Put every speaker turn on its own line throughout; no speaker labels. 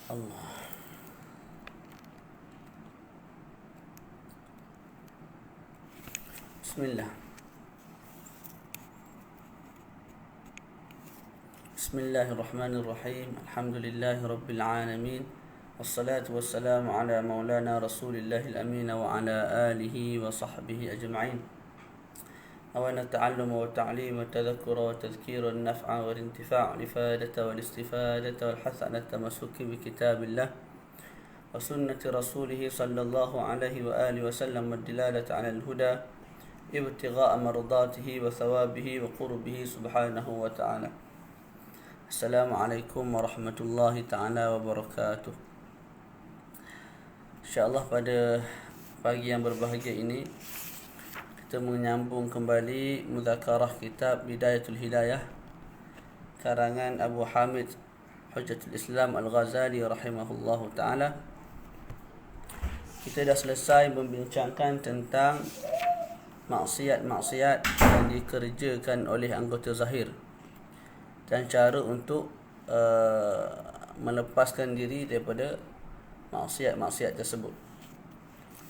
Allah. Bismillah. Bismillahirrahmanirrahim. Alhamdulillahi rabbil alamin. Wassalatu wassalamu ala maulana Rasulillahil amin wa ala alihi wa sahbihi ajma'in. أولا التعلم والتعليم والتذكر والتذكير والنفع والانتفاع والإفادة والاستفادة والحث على التمسك بكتاب الله وسنة رسوله صلى الله عليه وآله وسلم والدلالة على الهدى ابتغاء مرضاته وثوابه وقربه سبحانه وتعالى. السلام عليكم ورحمة الله تعالى وبركاته. InsyaAllah pada pagi yang berbahagia ini kita menyambung kembali mudzakarah kitab Bidayatul Hidayah karangan Abu Hamid Hujjatul Islam Al-Ghazali rahimahullahu ta'ala. Kita dah selesai membincangkan tentang maksiat-maksiat yang dikerjakan oleh anggota zahir dan cara untuk melepaskan diri daripada maksiat-maksiat tersebut.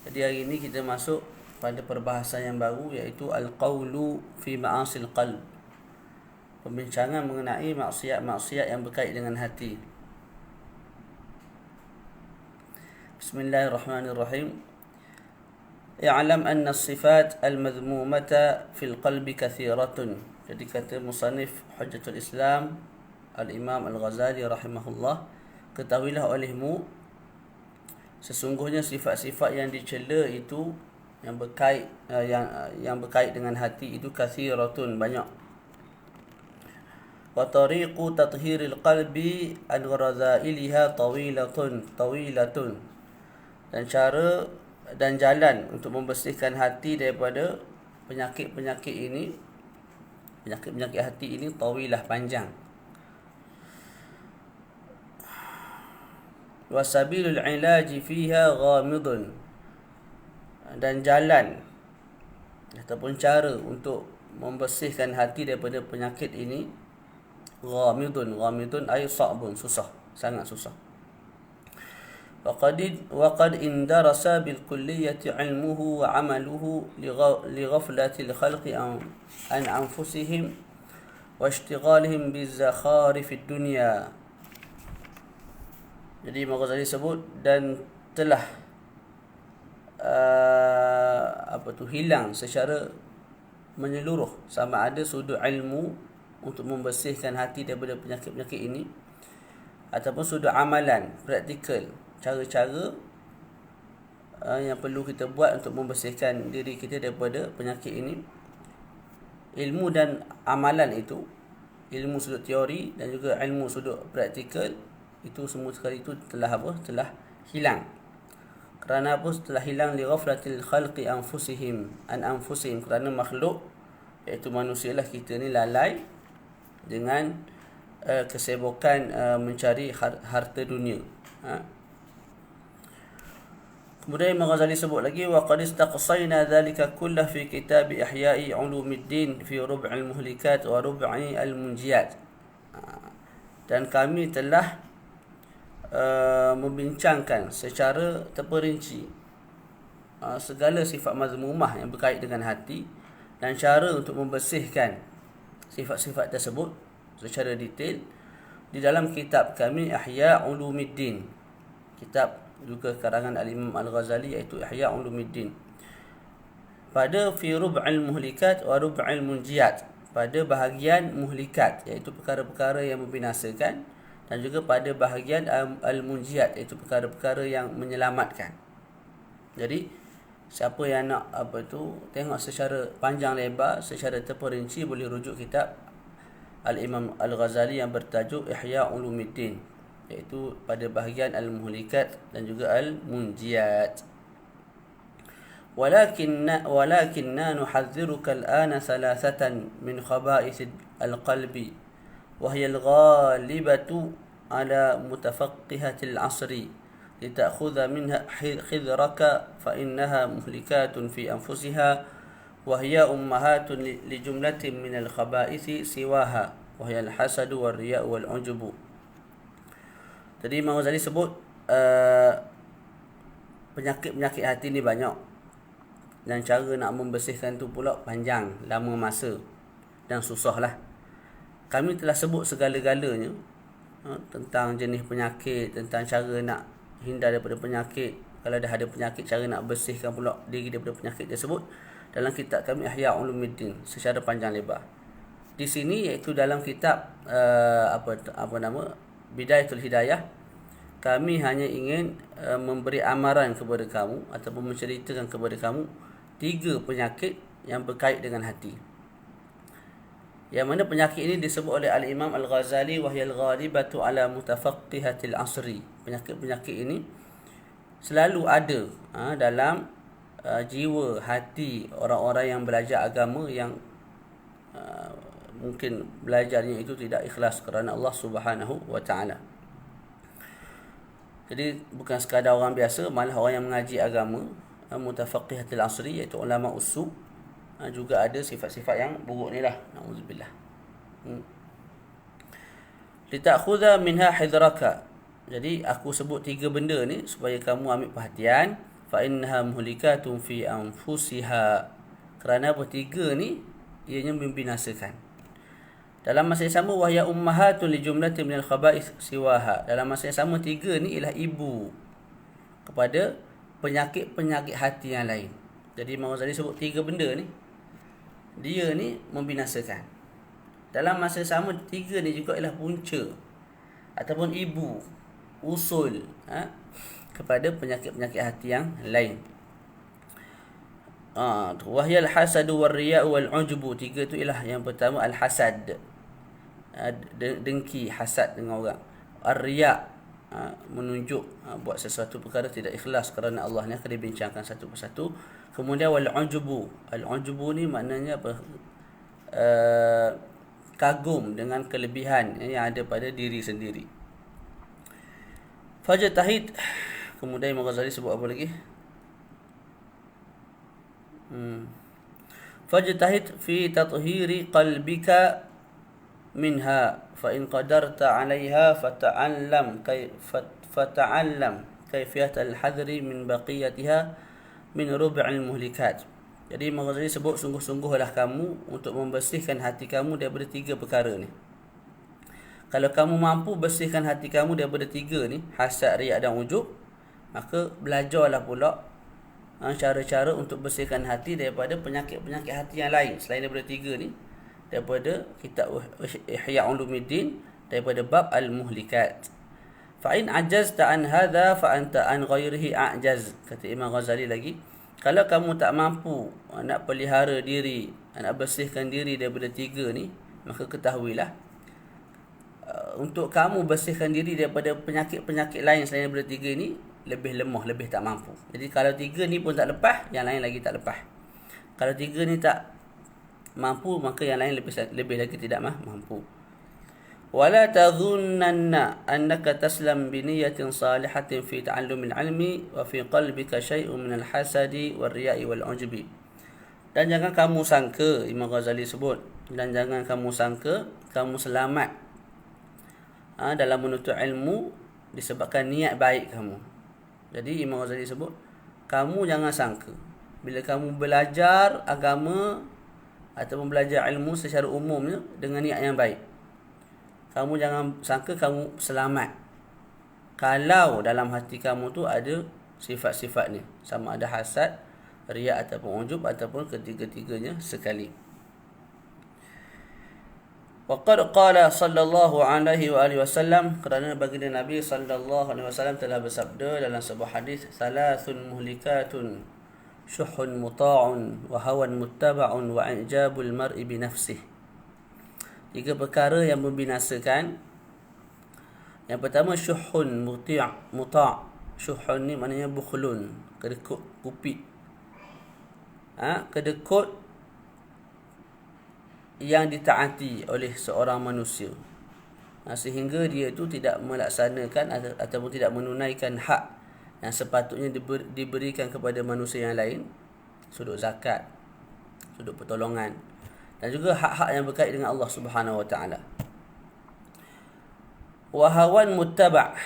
Jadi hari ini kita masuk pada perbahasan yang baru, iaitu al-qawlu fi ma'asil qalb. Pembincangan mengenai maksiat-maksiat yang berkait dengan hati. Bismillahirrahmanirrahim. I'lam anna as-sifat al-madhmumata fil qalbi kathiratun. Jadi kata musannif Hujjatul Islam Al-Imam Al-Ghazali rahimahullah, ketahuilah olehmu sesungguhnya sifat-sifat yang dicela itu yang berkait dengan hati itu kathiratun, banyak. Wa tariqu tathhiril qalbi an gharazailiha tawilatun. Dan cara dan jalan untuk membersihkan hati daripada penyakit-penyakit ini, penyakit-penyakit hati ini tawilah, panjang. Wa sabilul ilaji fiha ghamidun. Dan jalan ataupun cara untuk membersihkan hati daripada penyakit ini ghamidun ay sa'bun, susah, sangat susah. Waqad indarasa bil kulliyati ilmuhu wa amaluhu li ghaflatil khalqi an anfusihim wa ishtighalihim bizakharifid dunya. Jadi Imam Ghazali sebut dan telah hilang secara menyeluruh sama ada sudut ilmu untuk membersihkan hati daripada penyakit-penyakit ini ataupun sudut amalan, praktikal, cara-cara yang perlu kita buat untuk membersihkan diri kita daripada penyakit ini. Ilmu dan amalan itu, ilmu sudut teori dan juga ilmu sudut praktikal, itu semua sekali itu telah hilang. Kerana apa? Setelah hilang li ghaflatil khalqi anfusihim kerana makhluk iaitu manusia lah, kita ni lalai dengan kesibukan mencari harta dunia. Kemudian Imam Ghazali sebut lagi, wa qad istaqsayna dhalika kullah fi kitab Ihya'i Ulumuddin fi rub'il muhlikat wa rub'i al-munjiyat. Dan kami telah membincangkan secara terperinci segala sifat mazmumah yang berkait dengan hati dan cara untuk membersihkan sifat-sifat tersebut secara detail di dalam kitab kami Ihya' Ulumuddin, kitab juga karangan Al-Imam Al-Ghazali, iaitu Ihya' Ulumuddin, pada fi rub'il muhlikat wa rub'il munjiyat, pada bahagian muhlikat iaitu perkara-perkara yang membinasakan, dan juga pada bahagian al-munjiyat iaitu perkara-perkara yang menyelamatkan. Jadi siapa yang nak tengok secara panjang lebar, secara terperinci, boleh rujuk kitab Al-Imam Al-Ghazali yang bertajuk Ihya' Ulumuddin, iaitu pada bahagian al-muhlikat dan juga al-munjiyat. Walakinna nuhadhdhiruka al-ana thalathatan min khaba'ith al-qalbi وهي الغالبة على متفقهة العصر لتأخذ منها حذرك فإنها مهلكات في أنفسها وهي أمهات لجملة من الخبائث سواها وهي الحسد والرياء والعجب. Jadi Imam Ghazali sebut penyakit-penyakit hati ni banyak, dan cara nak membersihkan tu pula panjang, lama masa dan susah lah. Kami telah sebut segala-galanya, tentang jenis penyakit, tentang cara nak hindar daripada penyakit, kalau dah ada penyakit, cara nak bersihkan pula diri daripada penyakit tersebut, dalam kitab kami Ihya Ulumuddin secara panjang lebar. Di sini iaitu dalam kitab Bidayatul Hidayah, kami hanya ingin memberi amaran kepada kamu ataupun menceritakan kepada kamu 3 penyakit yang berkait dengan hati. Yang mana penyakit ini disebut oleh Al-Imam Al-Ghazali wahyal ghalibatu ala mutafaqqihatil asri. Penyakit-penyakit ini selalu ada dalam jiwa hati orang-orang yang belajar agama, yang mungkin belajarnya itu tidak ikhlas kerana Allah Subhanahu wa taala. Jadi bukan sekadar orang biasa, malah orang yang mengaji agama, mutafaqqihatil asri, iaitu ulama usul, juga ada sifat-sifat yang buruk ni lah. Na'udzubillah. Litakhudha minha hidraka. Jadi aku sebut 3 benda ni supaya kamu ambil perhatian. Fa innaha muhlikatun fi anfusiha. Kerana apa? 3 ni ianya membinasakan. Dalam masa yang sama, wahya ummahatun li jumlatin minal khaba'ith siwaha. Dalam masa yang sama, 3 ni ialah ibu kepada penyakit-penyakit hati yang lain. Jadi Imam Ghazali sebut 3 benda ni, dia ni membinasakan. Dalam masa sama, 3 ni juga ialah punca ataupun ibu, usul kepada penyakit-penyakit hati yang lain. Wahyal hasadu wal riya'u wal ujubu. 3 tu ialah yang pertama al-hasad, dengki, hasad dengan orang. Ar-riya', menunjuk buat sesuatu perkara tidak ikhlas kerana Allah, ni akan dibincangkan satu persatu. Kemudian wal ujubu. Al-ujubu ni maknanya apa? Kagum dengan kelebihan yang ada pada diri sendiri. Fajtahid. Kemudian Imam Ghazali sebut apa lagi? Fajtahid fi tathhiri qalbika minha fa in qadarta 'alayha fata'allam kayfiyat al-hadri min baqiyatiha min rub'il muhlikat. Jadi Imam Ghazali sebut sungguh-sungguhlah kamu untuk membersihkan hati kamu daripada 3 perkara ni. Kalau kamu mampu bersihkan hati kamu daripada 3 ni, hasad, riya dan ujub, maka belajarlah pula cara-cara untuk bersihkan hati daripada penyakit-penyakit hati yang lain selain daripada 3 ni, daripada kitab Ihya Ulumuddin, daripada bab al-muhlikat. Fa in ajazta an hadha fa anta an ghairihi a'jaz. Kata Imam Ghazali lagi, kalau kamu tak mampu nak pelihara diri, nak bersihkan diri daripada 3 ni, maka ketahuilah untuk kamu bersihkan diri daripada penyakit-penyakit lain selain daripada 3 ni lebih lemah, lebih tak mampu. Jadi kalau 3 ni pun tak lepas, yang lain lagi tak lepas. Kalau 3 ni tak mampu, maka yang lain lebih lagi tidak mampu. Wala tadhunnanna annaka taslam bi niyyatin salihatin fi ta'allumil ilmi wa fi qalbika syai'un minal hasadi wal riya'i wal ujubi. Dan jangan kamu sangka, Imam Ghazali sebut, dan jangan kamu sangka kamu selamat dalam menuntut ilmu disebabkan niat baik kamu. Jadi Imam Ghazali sebut, kamu jangan sangka bila kamu belajar agama ataupun belajar ilmu secara umumnya dengan niat yang baik, kamu jangan sangka kamu selamat kalau dalam hati kamu tu ada sifat-sifat ni, sama ada hasad, riya ataupun ujub, ataupun ketiga-tiganya sekali. Waqad qala sallallahu alaihi wa alihi wasallam, kerana baginda Nabi sallallahu alaihi wasallam telah bersabda dalam sebuah hadis, salasun muhlikatun syuhun muta'un wa hawan muttaba'un wa i'jabul mar'i bi nafsihi. 3 perkara yang membinasakan. Yang pertama syuhun muta'. Syuhun ni maknanya bukhlun, kedekut, kupit. Kedekut yang ditaati oleh seorang manusia, sehingga dia itu tidak melaksanakan ataupun tidak menunaikan hak yang sepatutnya diberikan kepada manusia yang lain, sudut zakat, sudut pertolongan, dan juga hak-hak yang berkait dengan Allah Subhanahu wa taala. Wa hawan muttaba'.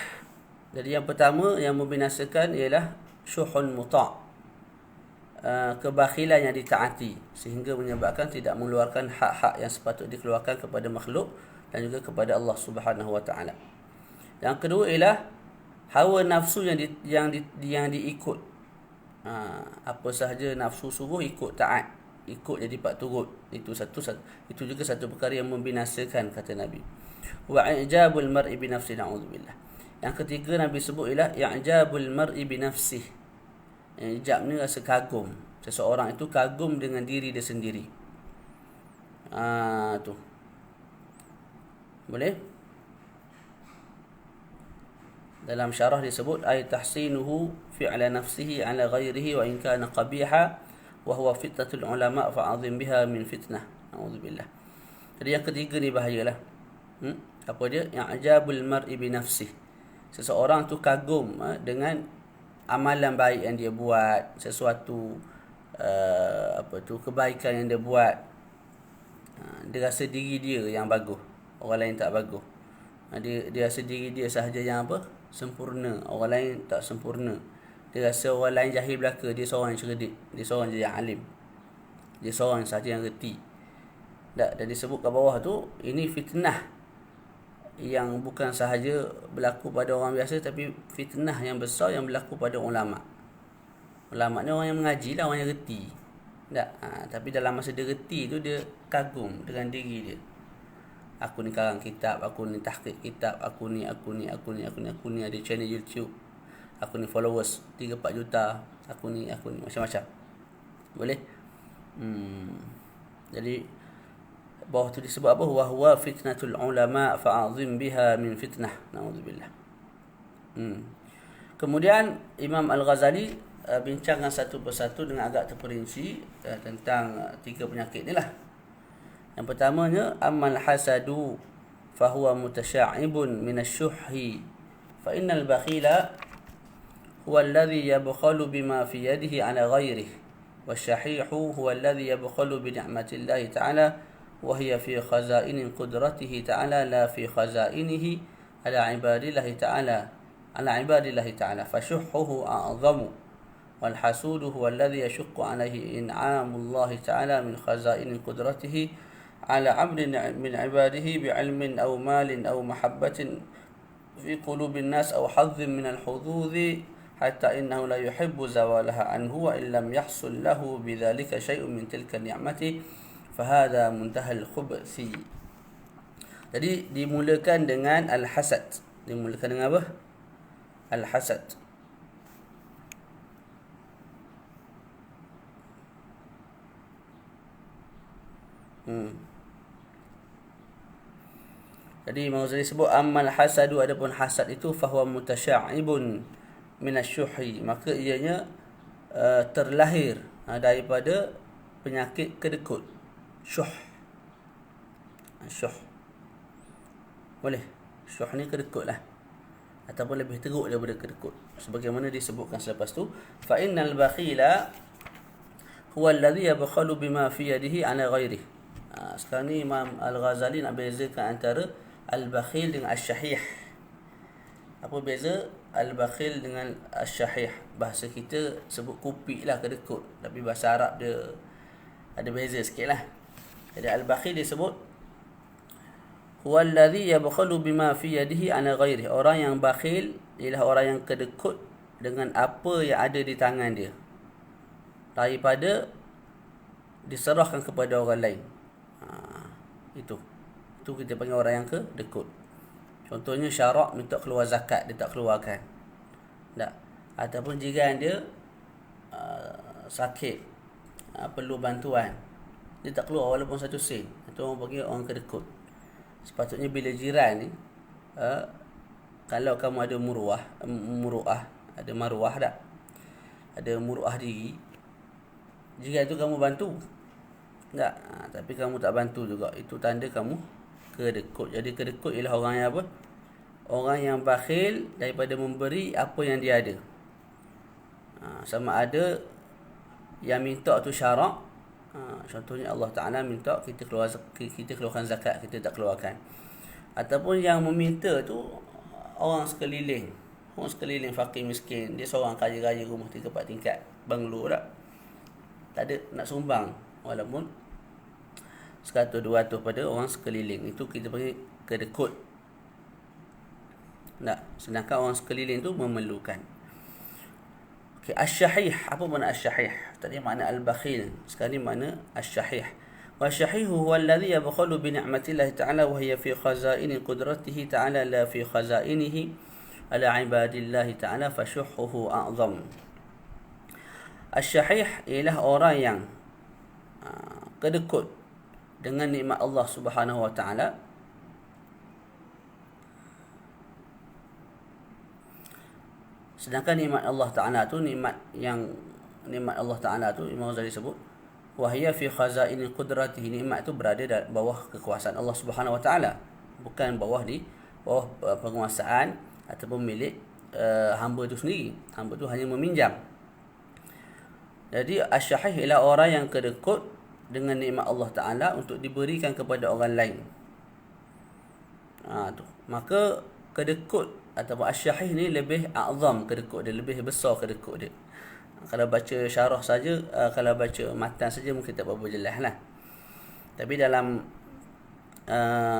Jadi yang pertama yang membinasakan ialah syuhun muta', kebakhilan yang ditaati sehingga menyebabkan tidak mengeluarkan hak-hak yang sepatutnya dikeluarkan kepada makhluk dan juga kepada Allah Subhanahu wa taala. Yang kedua ialah hawa nafsu yang diikut. Apa sahaja nafsu suruh ikut taat, ikut jadi pak turut. Itu juga satu perkara yang membinasakan, kata Nabi. Wa i'jabul mar'i bi nafsi, na'udzubillah. Yang ketiga Nabi sebut ialah i'jabul mar'i bi nafsihi. Ijab ni rasa kagum. Seseorang itu kagum dengan diri dia sendiri. Tu. Boleh? Dalam syarah disebut ay tahsinuhu fi'la nafsihi ala ghairihi wa in kana qabiha wa huwa fitnatul ulama fa'azim biha min fitnah. A'udzubillah. Jadi yang ketiga ni bahayalah. Apa dia? I'jabul mar'i bi nafsihi. Seseorang tu kagum dengan amalan baik yang dia buat, sesuatu kebaikan yang dia buat. Dia rasa diri dia yang bagus, orang lain tak bagus. Dia rasa diri dia sahaja yang sempurna, orang lain tak sempurna. Dia rasa orang lain jahil belaka, dia seorang yang cerdik, dia seorang je yang alim, dia seorang sahaja yang reti. Dan disebut kat bawah tu, ini fitnah yang bukan sahaja berlaku pada orang biasa, tapi fitnah yang besar yang berlaku pada ulama. Ulama ni orang yang mengaji lah, orang yang reti. Tapi dalam masa dia reti tu, dia kagum dengan diri dia. Aku ni karang kitab, aku ni tahqiq kitab, aku ni ada channel YouTube, aku ni followers 3-4 juta, aku ni macam-macam. Boleh? Jadi bawah tu disebut apa? Wa huwa fitnatul ulama fa'azim biha min fitnah. Na'udzubillah. Kemudian Imam Al-Ghazali bincangkan satu persatu dengan agak terperinci tentang 3 penyakit ni lah. Yang pertamanya, ammal hasadu fahuwa mutasya'ibun minasyuhhi fa innal bakhila huwa alladhi yabkhalu bima fi yadihi ala ghairihi wasyahihu huwa alladhi yabkhalu bi ni'matillahi ta'ala وهي في خزائن قدرته تعالى لا في خزائنه على عباد الله تعالى فشحه أعظم والحسود هو الذي يشق عليه إنعام الله تعالى من خزائن قدرته على عبد من عباده بعلم أو مال أو محبة في قلوب الناس أو حظ من الحظوظ حتى إنه لا يحب زوالها عنه وإن لم يحصل له بذلك شيء من تلك النعمة fahada muntahal khubsi. Jadi dimulakan dengan al-hasad. Dimulakan dengan apa? Al-hasad. Jadi Imam Ghazali sebut ammal hasadu, adapun hasad itu fahuwa mutasya'ibun minasyuhi, maka ianya terlahir daripada penyakit kedekut. Syuh. Boleh. Syuh ni kedekut lah, ataupun lebih teruk daripada kedekut, sebagaimana disebutkan selepas tu, fa innal bakhila huwa alladhi yabkhalu bima fi yadihi ala ghairihi. Sekarang ni Imam Al-Ghazali nak bezakan antara al-bakhil dengan al-syahih. Apa beza al-bakhil dengan al-syahih? Bahasa kita sebut kupik lah, kedekut, tapi bahasa Arab dia ada beza sikit lah. Jadi al-bakhil disebut huwa alladhi yabkhalu bima fi yadihi ala ghairihi. Orang yang bakhil ialah orang yang kedekut dengan apa yang ada di tangan dia, daripada diserahkan kepada orang lain. Itu kita panggil orang yang kedekut. Contohnya syarak minta keluar zakat, dia tak keluarkan. Tak. Ataupun jiran dia sakit, perlu bantuan, dia tak keluar walaupun 1 sen. Itu orang panggil orang kedekut. Sepatutnya bila jiran ni, kalau kamu ada muruah, ada maruah tak? Ada muruah diri, jiran tu kamu bantu tak? Tapi kamu tak bantu juga, itu tanda kamu kedekut. Jadi kedekut ialah orang yang apa? Orang yang bakhil daripada memberi apa yang dia ada. Sama ada yang minta tu syarak. Contohnya Allah Ta'ala minta kita keluarkan zakat, kita tak keluarkan. Ataupun yang meminta tu orang sekeliling, Orang sekeliling fakir miskin, dia seorang kaya raya rumah 3-4 tingkat, banglo tak. Tak ada nak sumbang walaupun 100-200 pada orang sekeliling. Itu kita panggil kedekut. Tak. Sedangkan orang sekeliling tu memerlukan. Okay, asyahih. Apa makna asyahih? Tadi makna al-bakhil. Sekarang ni makna asyahih. والشحيح هو الذي يبخل بنعمة الله تعالى وهي في خزائن قدرته تعالى لا في خزائنه على عباد الله تعالى فشحه أعظم. Asyahih ialah orang yang kedekut dengan nikmat Allah Subhanahu wa taala, sedangkan nikmat Allah taala tu nikmat Allah taala tu Imam Ghazali sebut wahia fi khazaini qudratihi, nikmat tu berada di bawah kekuasaan Allah Subhanahu wa taala, bukan bawah penguasaan ataupun milik hamba tu sendiri. Hamba tu hanya meminjam. Jadi asyahih ialah orang yang kedekut dengan nikmat Allah taala untuk diberikan kepada orang lain. Tu. Maka kedekut ataupun asyahih ni lebih a'zam kedekut dia, lebih besar kedekut dia. Kalau baca syarah saja, kalau baca matan saja mungkin tak berapa jelas lah. Tapi dalam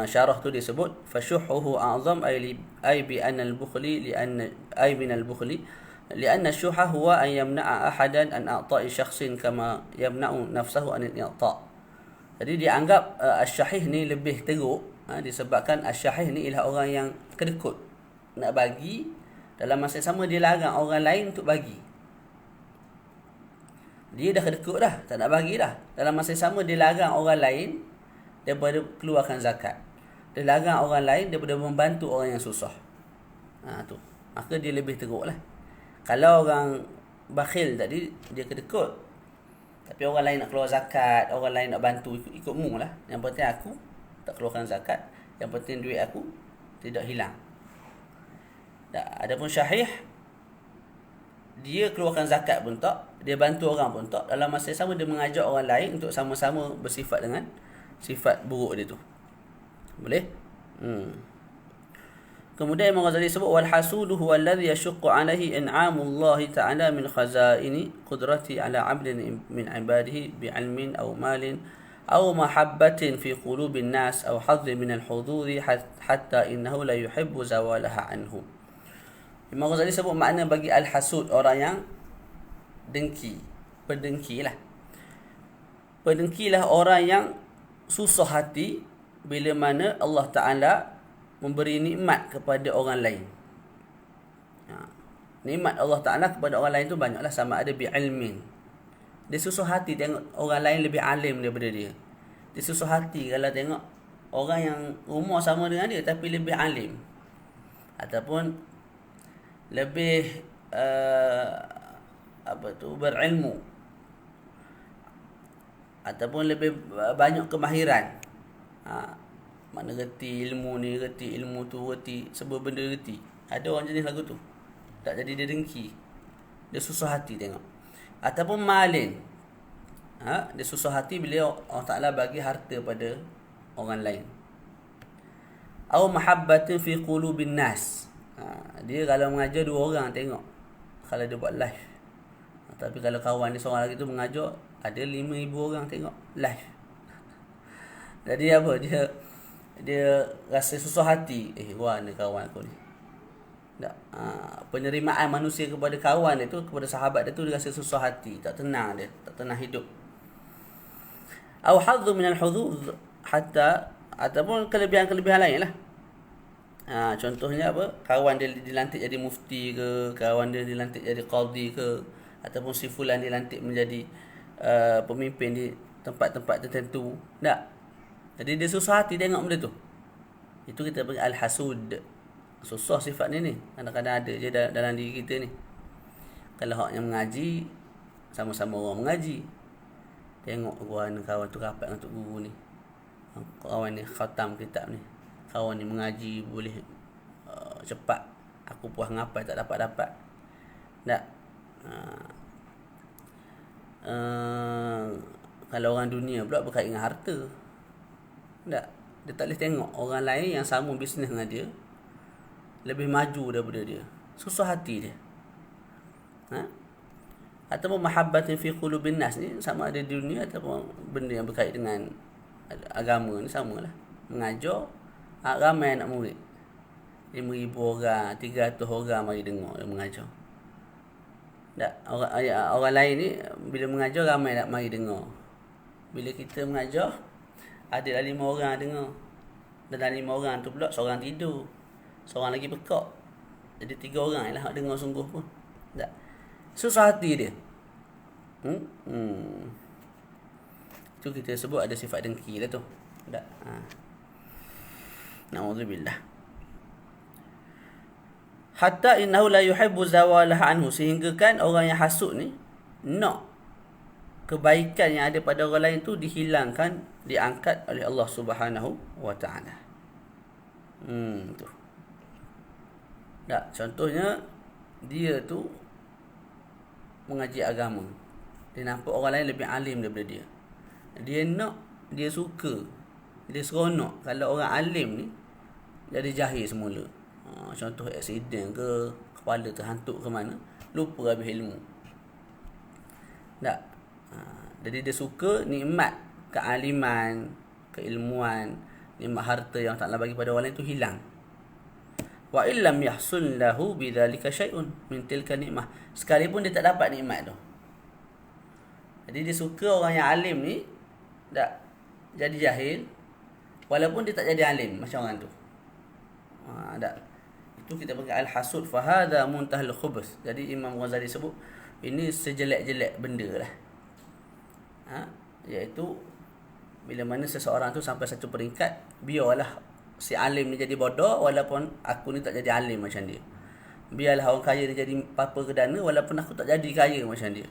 syarah tu disebut fashuhuhu a'zam ay bi anna al-bukhli lianna syuha huwa an yamna'a ahadan an a'ta'i syakhsin kama yamna'u nafsahu an i'ta'. Jadi dianggap asyahih ni lebih teruk disebabkan asyahih ni ialah orang yang kedekut nak bagi, dalam masa sama dia larang orang lain untuk bagi. Dia dah kedekut dah, tak nak bagi dah. Dalam masa sama dia larang orang lain daripada keluarkan zakat. Dia larang orang lain daripada membantu orang yang susah. Tu. Maka dia lebih teruk lah. Kalau orang bakhil tadi, dia kedekut. Tapi orang lain nak keluar zakat, orang lain nak bantu, ikut mu lah. Yang penting aku tak keluarkan zakat. Yang penting duit aku tidak hilang. Adapun syahih, dia keluarkan zakat pun tak, dia bantu orang pun tak, dalam masa sama dia mengajak orang lain untuk sama-sama bersifat dengan sifat buruk dia tu. Boleh? Kemudian Imam Ghazali sebut wal hasudu huwa alladhi yashuqqu alaihi in'amullah ta'ala min khazaini qudrati ala 'abdin min 'ibadihi bi'ilmin aw malin aw mahabbatin fi qulubin nas aw hadhin min al-hududi hatta innahu la yuhibbu zawalaha anhu. Imam Ghazali sebut makna bagi al-hasud, orang yang dengki, pendengki lah. Pendengki lah orang yang susah hati bila mana Allah Ta'ala memberi nikmat kepada orang lain. Nikmat Allah Ta'ala kepada orang lain tu banyaklah, sama ada bi'ilmin. Dia susah hati tengok orang lain lebih alim daripada dia. Dia susah hati kalau tengok orang yang umur sama dengan dia tapi lebih alim. Ataupun lebih berilmu, ataupun lebih banyak kemahiran. Mana reti ilmu ni, reti ilmu tu, reti sebuah benda reti. Ada orang jenis lagu tu. Tak jadi dia dengki. Dia susah hati tengok. Ataupun malin. Dia susah hati bila Allah Ta'ala bagi harta pada orang lain. Aw mahabbatin fi qulubin nas. Dia kalau mengajar 2 orang tengok, kalau dia buat live. Tapi kalau kawan dia seorang lagi tu mengajar, ada 5,000 orang tengok live. Jadi apa, dia rasa susah hati. Wah, ni kawan aku ni. Tak, penerimaan manusia kepada kawan dia tu, kepada sahabat dia tu, dia rasa susah hati, tak tenang dia, tak tenang hidup. Aw hadzu min al-hudud hatta, ataupun kelebihan-kelebihan lain lah. Contohnya apa? Kawan dia dilantik jadi mufti ke, kawan dia dilantik jadi qadhi ke, ataupun si fulan dilantik menjadi pemimpin di tempat-tempat tertentu. Tak. Jadi dia susah hati tengok benda tu. Itu kita panggil al-hasud. Susah sifat ni. Kadang-kadang ada je dalam diri kita ni. Kalau hak yang mengaji, sama-sama orang mengaji, tengok kawan tu rapat dengan tok guru ni. Kawan ni khatam kitab ni. Kawan ni mengaji boleh cepat. Aku puas ngapa tak dapat-dapat. Tak. Kalau orang dunia pula berkait dengan harta. Tak. Dia tak boleh tengok orang lain yang sama bisnes dengan dia lebih maju daripada dia. susah hati dia. Ha? Ataupun mahabbatin fi qulubin nas ni sama ada di dunia ataupun benda yang berkait dengan agama ni samalah. Mengajar ramai anak murid. 5,000 orang, 300 orang mari dengar dia mengajar. Tak, orang lain ni bila mengajar ramai nak mari dengar. Bila kita mengajar ada 5 orang dengar. Dan dalam 5 orang tu pula seorang tidur. Seorang lagi pekak. Jadi 3 orang lah nak dengar sungguh pun. Tak. Susah hati dia. Itu kita sebut ada sifat dengki lah tu. Tak. Na'udzubillah. Hatta innahu la yuhibbu zawalah anhu, sehingga kan orang yang hasud ni nak kebaikan yang ada pada orang lain tu dihilangkan, diangkat oleh Allah Subhanahu wa taala. Tu. Tak, contohnya dia tu mengaji agama. Dia nampak orang lain lebih alim daripada dia. Dia suka, dia seronok kalau orang alim ni jadi jahil semula. Contoh aksiden ke, kepala terhantuk ke mana, lupa habis ilmu. Tak. Jadi dia suka nikmat kealiman, keilmuan, nikmat harta yang tak Allah bagi pada orang lain tu hilang. Wa illam yahsun lahu bidzalika syai'un min tilka nikmah, sekalipun dia tak dapat nikmat tu. Jadi dia suka orang yang alim ni tak jadi jahil, walaupun dia tak jadi alim macam orang tu. Tak. Itu kita panggil al-hasud, fa hadza muntahal khubus. Jadi Imam Ghazali sebut ini sejelek-jelek benda lah. Iaitu bila mana seseorang tu sampai satu peringkat, biarlah si alim ni jadi bodoh walaupun aku ni tak jadi alim macam dia. Biarlah orang kaya ni jadi papa kedana walaupun aku tak jadi kaya macam dia.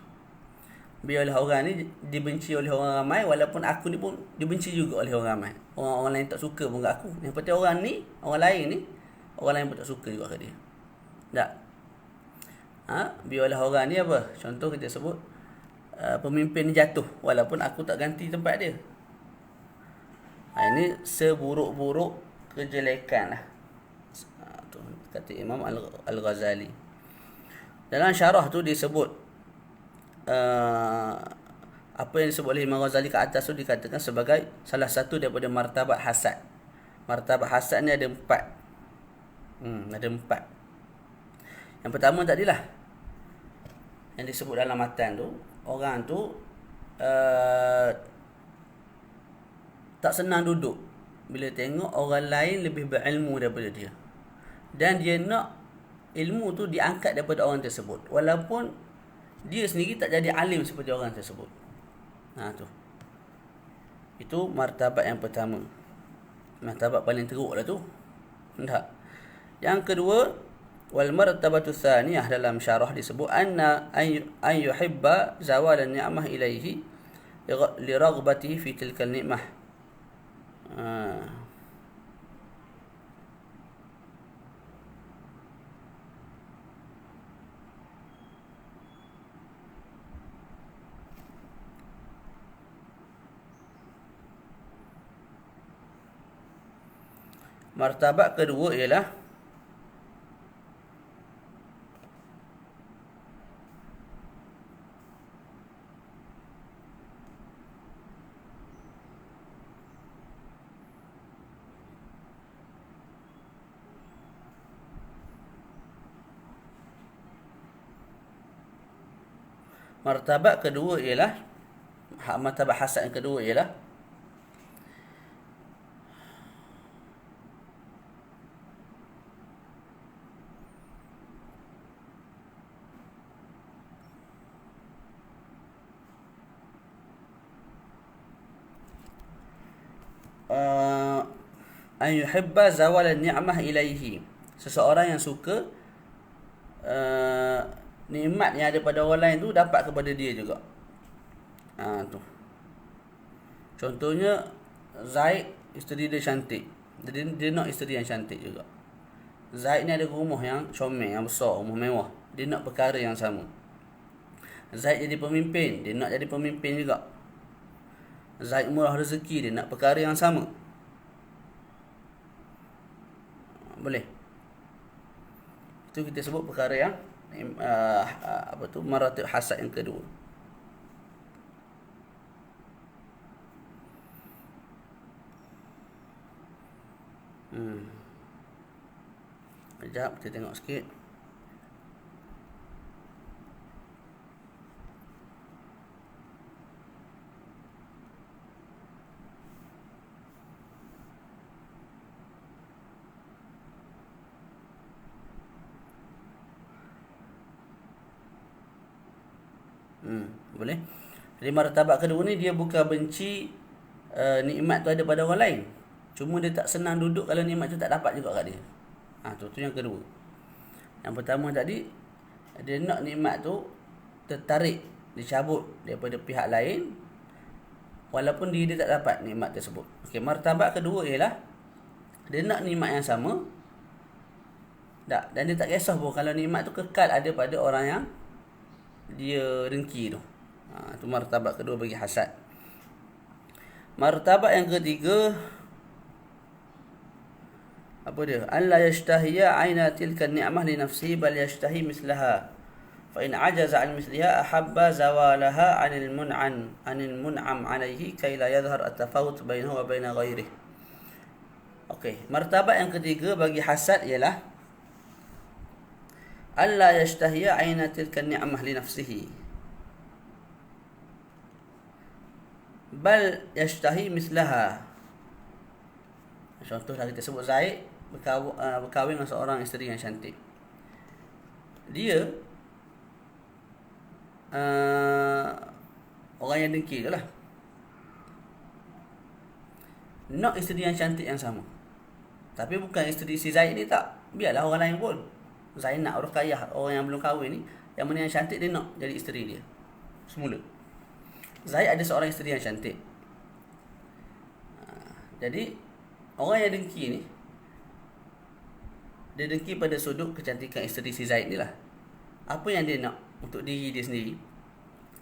Biarlah orang ni dibenci oleh orang ramai walaupun aku ni pun dibenci juga oleh orang ramai. Orang lain tak suka pun kat aku. Yang penting orang ni, orang lain ni, orang lain pun tak suka juga kat dia. Tak. Biarlah orang ni apa? Contoh kita sebut pemimpin ni jatuh walaupun aku tak ganti tempat dia. Ini seburuk-buruk kejelekan lah. Tu kata Imam Al-Ghazali. Dalam syarah tu disebut apa yang disebut oleh Imam Ghazali ke atas tu dikatakan sebagai salah satu daripada martabat hasad. Martabat hasad ni ada 4. Ada 4. Yang pertama tadilah yang disebut dalam matan tu, orang tu tak senang duduk bila tengok orang lain lebih berilmu daripada dia. Dan dia nak ilmu tu diangkat daripada orang tersebut walaupun dia sendiri tak jadi alim seperti orang tersebut. Tu. Itu martabat yang pertama. Martabat paling teruk lah tu. Tak. Yang kedua, wal martabatu tsaniyah, dalam syarah disebut anna an yuhibba zawal an-ni'mah ilaihi li raghbatihi fi tilka an-ni'mah. Martabat kedua ialah martabat hasad yang kedua ialah an yuhibba zawal an-ni'mah ilaihi, seseorang yang suka nikmat yang ada pada orang lain tu dapat kepada dia juga. Tu. Contohnya Zaid, isteri dia cantik. Dia nak isteri yang cantik juga. Zaid ni ada rumah yang comel, yang besar, rumah mewah. Dia nak perkara yang sama. Zaid jadi pemimpin, dia nak jadi pemimpin juga. Zaid murah rezeki, dia nak perkara yang sama. Boleh. Itu kita sebut perkara yang maratib hasad yang kedua. Sekejap kita tengok sikit. Boleh. Jadi martabat kedua ni dia bukan benci nikmat tu ada pada orang lain. Cuma dia tak senang duduk kalau nikmat tu tak dapat juga kat dia. Tu yang kedua. Yang pertama tadi, dia nak nikmat tu tertarik, dicabut daripada pihak lain walaupun dia tak dapat nikmat tersebut. Okey, martabat kedua ialah dia nak nikmat yang sama. Dan dia tak kisah pun kalau nikmat tu kekal ada pada orang yang dia dengki tu. Itu martabat kedua bagi hasad. Martabat yang ketiga, apa dia? Alla yashtahiya aina tilka ni'mah li nafsihi bal yashtahi mislaha. Fa in ajaza an misliha ahabba zawalaha 'anil mun'am 'alayhi kay la yadhhar at-tafawut bainahu wa bain ghairihi. Okey, martabat yang ketiga bagi hasad ialah alla yashtahiya aina tilka ni'mah li nafsihi bal yashtahi mislaha. Contohlah kita sebut Zaid berkahwin dengan seorang isteri yang cantik. Dia orang yang dengki tu lah, nak isteri yang cantik yang sama. Tapi bukan isteri si Zaid ni tak, biarlah orang lain pun. Zaid nak Ruqayyah, orang yang belum kahwin ni, yang mana yang cantik dia nak jadi isteri dia semula. Zaid ada seorang isteri yang cantik. Jadi orang yang dengki ni, dia dengki pada sudut kecantikan isteri si Zaid ni lah. Apa yang dia nak untuk diri dia sendiri,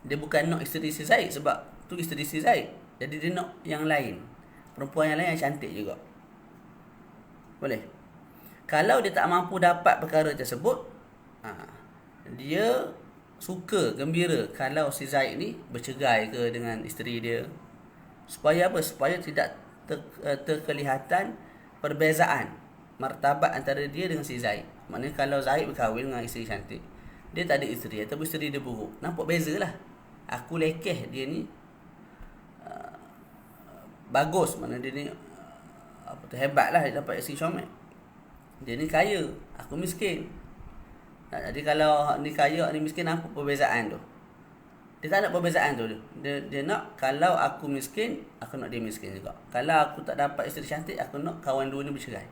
dia bukan nak isteri si Zaid sebab tu isteri si Zaid. Jadi dia nak yang lain, perempuan yang lain yang cantik juga. Boleh. Kalau dia tak mampu dapat perkara tersebut, dia suka, gembira kalau si Zaid ni bercerai ke dengan isteri dia. Supaya apa? Supaya tidak terkelihatan perbezaan martabat antara dia dengan si Zaid. Maknanya kalau Zaid berkahwin dengan isteri cantik, dia tak ada isteri ataupun isteri dia buruk, nampak beza lah. Aku lekeh, dia ni bagus, mana dia ni hebat lah, dia dapat isteri comel. Dia ni kaya, aku miskin. Jadi kalau ni kaya, ni miskin, apa perbezaan tu? Dia tak nak perbezaan tu. Dia nak kalau aku miskin, aku nak dia miskin juga. Kalau aku tak dapat isteri cantik, aku nak kawan dua ni bercerai.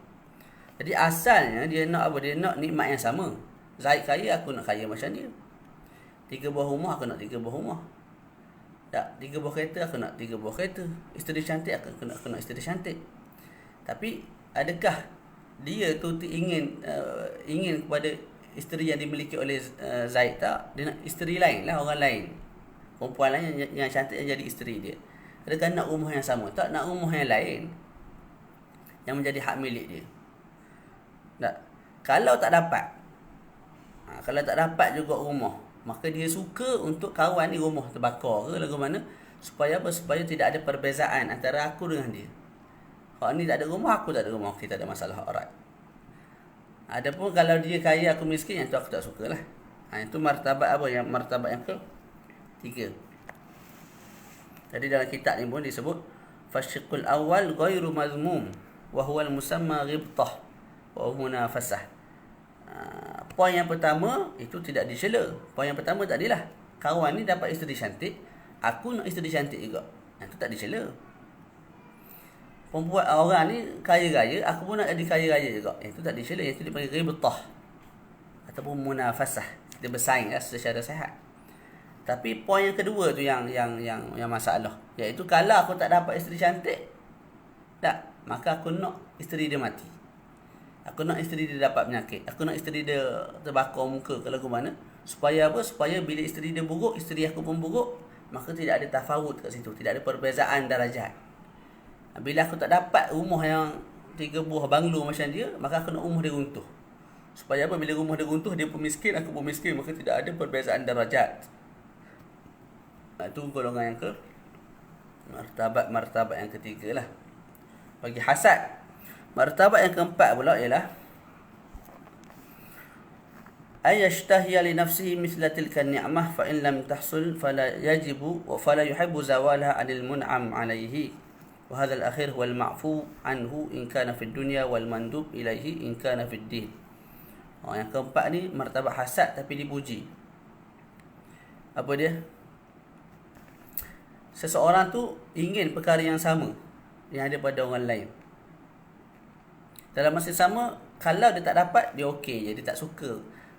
Jadi asalnya dia nak apa? Dia nak nikmat yang sama. Zaid kaya, aku nak kaya macam dia. 3 buah rumah, aku nak 3 buah rumah. Tak, 3 buah kereta, aku nak 3 buah kereta. Isteri cantik, aku nak isteri cantik. Tapi adakah dia tu ingin kepada isteri yang dimiliki oleh Zaid? Tak, dia nak isteri lain lah, orang lain, perempuan lain yang cantik yang jadi isteri dia. Adakah nak rumah yang sama? Tak, nak rumah yang lain yang menjadi hak milik dia. Tak. Kalau tak dapat juga rumah, maka dia suka untuk kawan ni rumah terbakar ke lagu mana, supaya apa? Supaya tidak ada perbezaan antara aku dengan dia. Hak ni tak ada rumah, aku tak ada rumah, kita ada masalah erat. Adapun kalau dia kaya, aku miskin, yang tu aku tak sukalah. Itu martabat apa? Yang martabat yang ketiga. Jadi dalam kitab ni pun disebut fasyiqul awal ghairu mazmum wa huwa al-musamma ghibtah wa munafasah. Poin yang pertama itu tidak dicela. Poin yang pertama tadilah, kawan ni dapat isteri cantik, aku nak isteri cantik juga. Itu tak dicela. Perempuan orang ni kaya-raya, aku pun nak jadi kaya-raya juga. Itu tak dicela. Itu dipanggil ghibtah ataupun munafasah. Kita bersaing secara sihat. Tapi poin yang kedua tu yang masalah, iaitu kalau aku tak dapat isteri cantik, tak, maka aku nak isteri dia mati. Aku nak isteri dia dapat penyakit. Aku nak isteri dia terbakar muka ke lagu mana. Supaya apa? Supaya bila isteri dia buruk, isteri aku pun buruk, maka tidak ada tafawut kat situ, tidak ada perbezaan darajat. Bila aku tak dapat rumah yang 3 buah banglo macam dia, maka aku nak rumah dia runtuh. Supaya apa? Bila rumah dia runtuh, dia pun miskin, aku pun miskin, maka tidak ada perbezaan darajat. Itu golongan yang ke martabat yang ketiga lah. Bagi hasad. Martabat yang keempat pula ialah ayashtahiya li nafsihi mithla tilka ni'mah fa in lam tahsul fala yajibu wa fala yuhibbu zawalaha 'anil mun'am 'alayhi. Wa hadha al-akhir huwa al-ma'fu anhu in kana fi dunya wal mandub ilayhi in kana fi din. Yang keempat ni martabat hasad tapi dipuji. Apa dia? Seseorang tu ingin perkara yang sama yang ada pada orang lain. Dalam masa sama, kalau dia tak dapat, dia okey je, dia tak suka.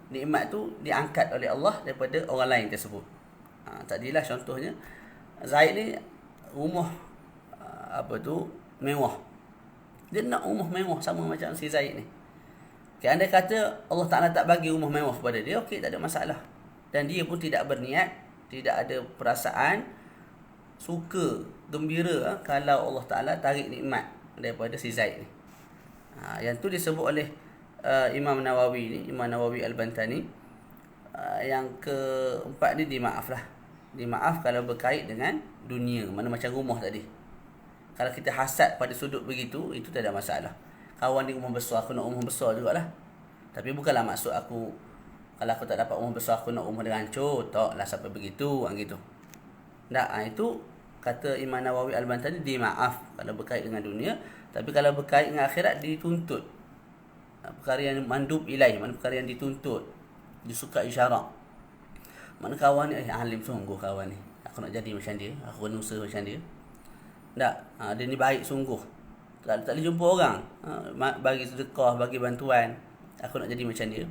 Nikmat tu diangkat oleh Allah daripada orang lain tersebut. Tadilah contohnya, Zaid ni rumah mewah. Dia nak rumah mewah sama macam si Zaid ni. Okay, anda kata Allah Ta'ala tak bagi rumah mewah kepada dia, okey, tak ada masalah. Dan dia pun tidak berniat, tidak ada perasaan suka, gembira kalau Allah Ta'ala tarik nikmat daripada si Zaid ni. Yang tu disebut oleh Imam Nawawi Al-Bantani. Yang keempat ni dimaaf kalau berkait dengan dunia, mana macam rumah tadi. Kalau kita hasad pada sudut begitu, itu tak ada masalah. Kawan ni rumah besar, aku nak rumah besar jugalah. Tapi bukanlah maksud aku, kalau aku tak dapat rumah besar, aku nak rumah dia hancur. Tak lah sampai begitu, gitu. Itu kata Imam Nawawi Al-Bantani, dimaaf kalau berkait dengan dunia. Tapi kalau berkait dengan akhirat, dituntut. Perkara yang mandub ilaih, mana perkara yang dituntut, disukai syarak. Mana kawan ni, alim sungguh kawan ni, aku nak jadi macam dia, aku kena usaha macam dia. Dia ni baik sungguh, tak boleh jumpa orang, bagi sedekah, bagi bantuan, aku nak jadi macam dia.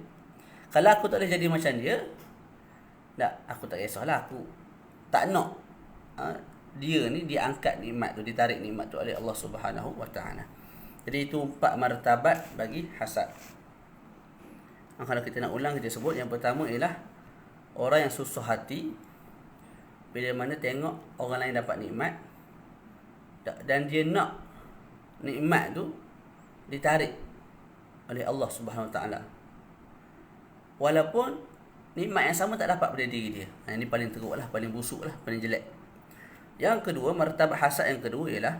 Kalau aku tak boleh jadi macam dia, aku tak kisahlah, aku tak nak dia ni diangkat nikmat tu, ditarik nikmat tu oleh Allah Subhanahu wa taala. Jadi itu 4 martabat bagi hasad. Kalau kita nak ulang, kita sebut yang pertama ialah orang yang susah hati bila mana tengok orang lain dapat nikmat dan dia nak nikmat tu ditarik oleh Allah Subhanahu wa taala, walaupun nikmat yang sama tak dapat pada diri dia. Ini paling teruk lah, paling busuk lah, paling jelek. Yang kedua, martabat hasad yang kedua ialah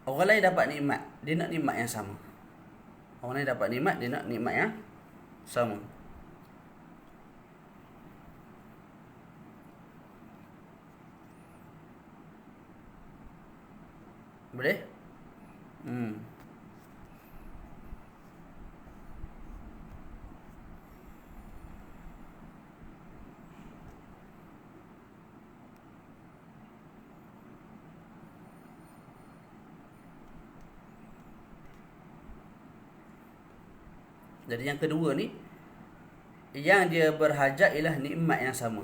orang lain dapat nikmat, dia nak nikmat yang sama. Orang lain dapat nikmat, dia nak nikmat yang sama. Boleh? Jadi yang kedua ni, yang dia berhajat ialah nikmat yang sama.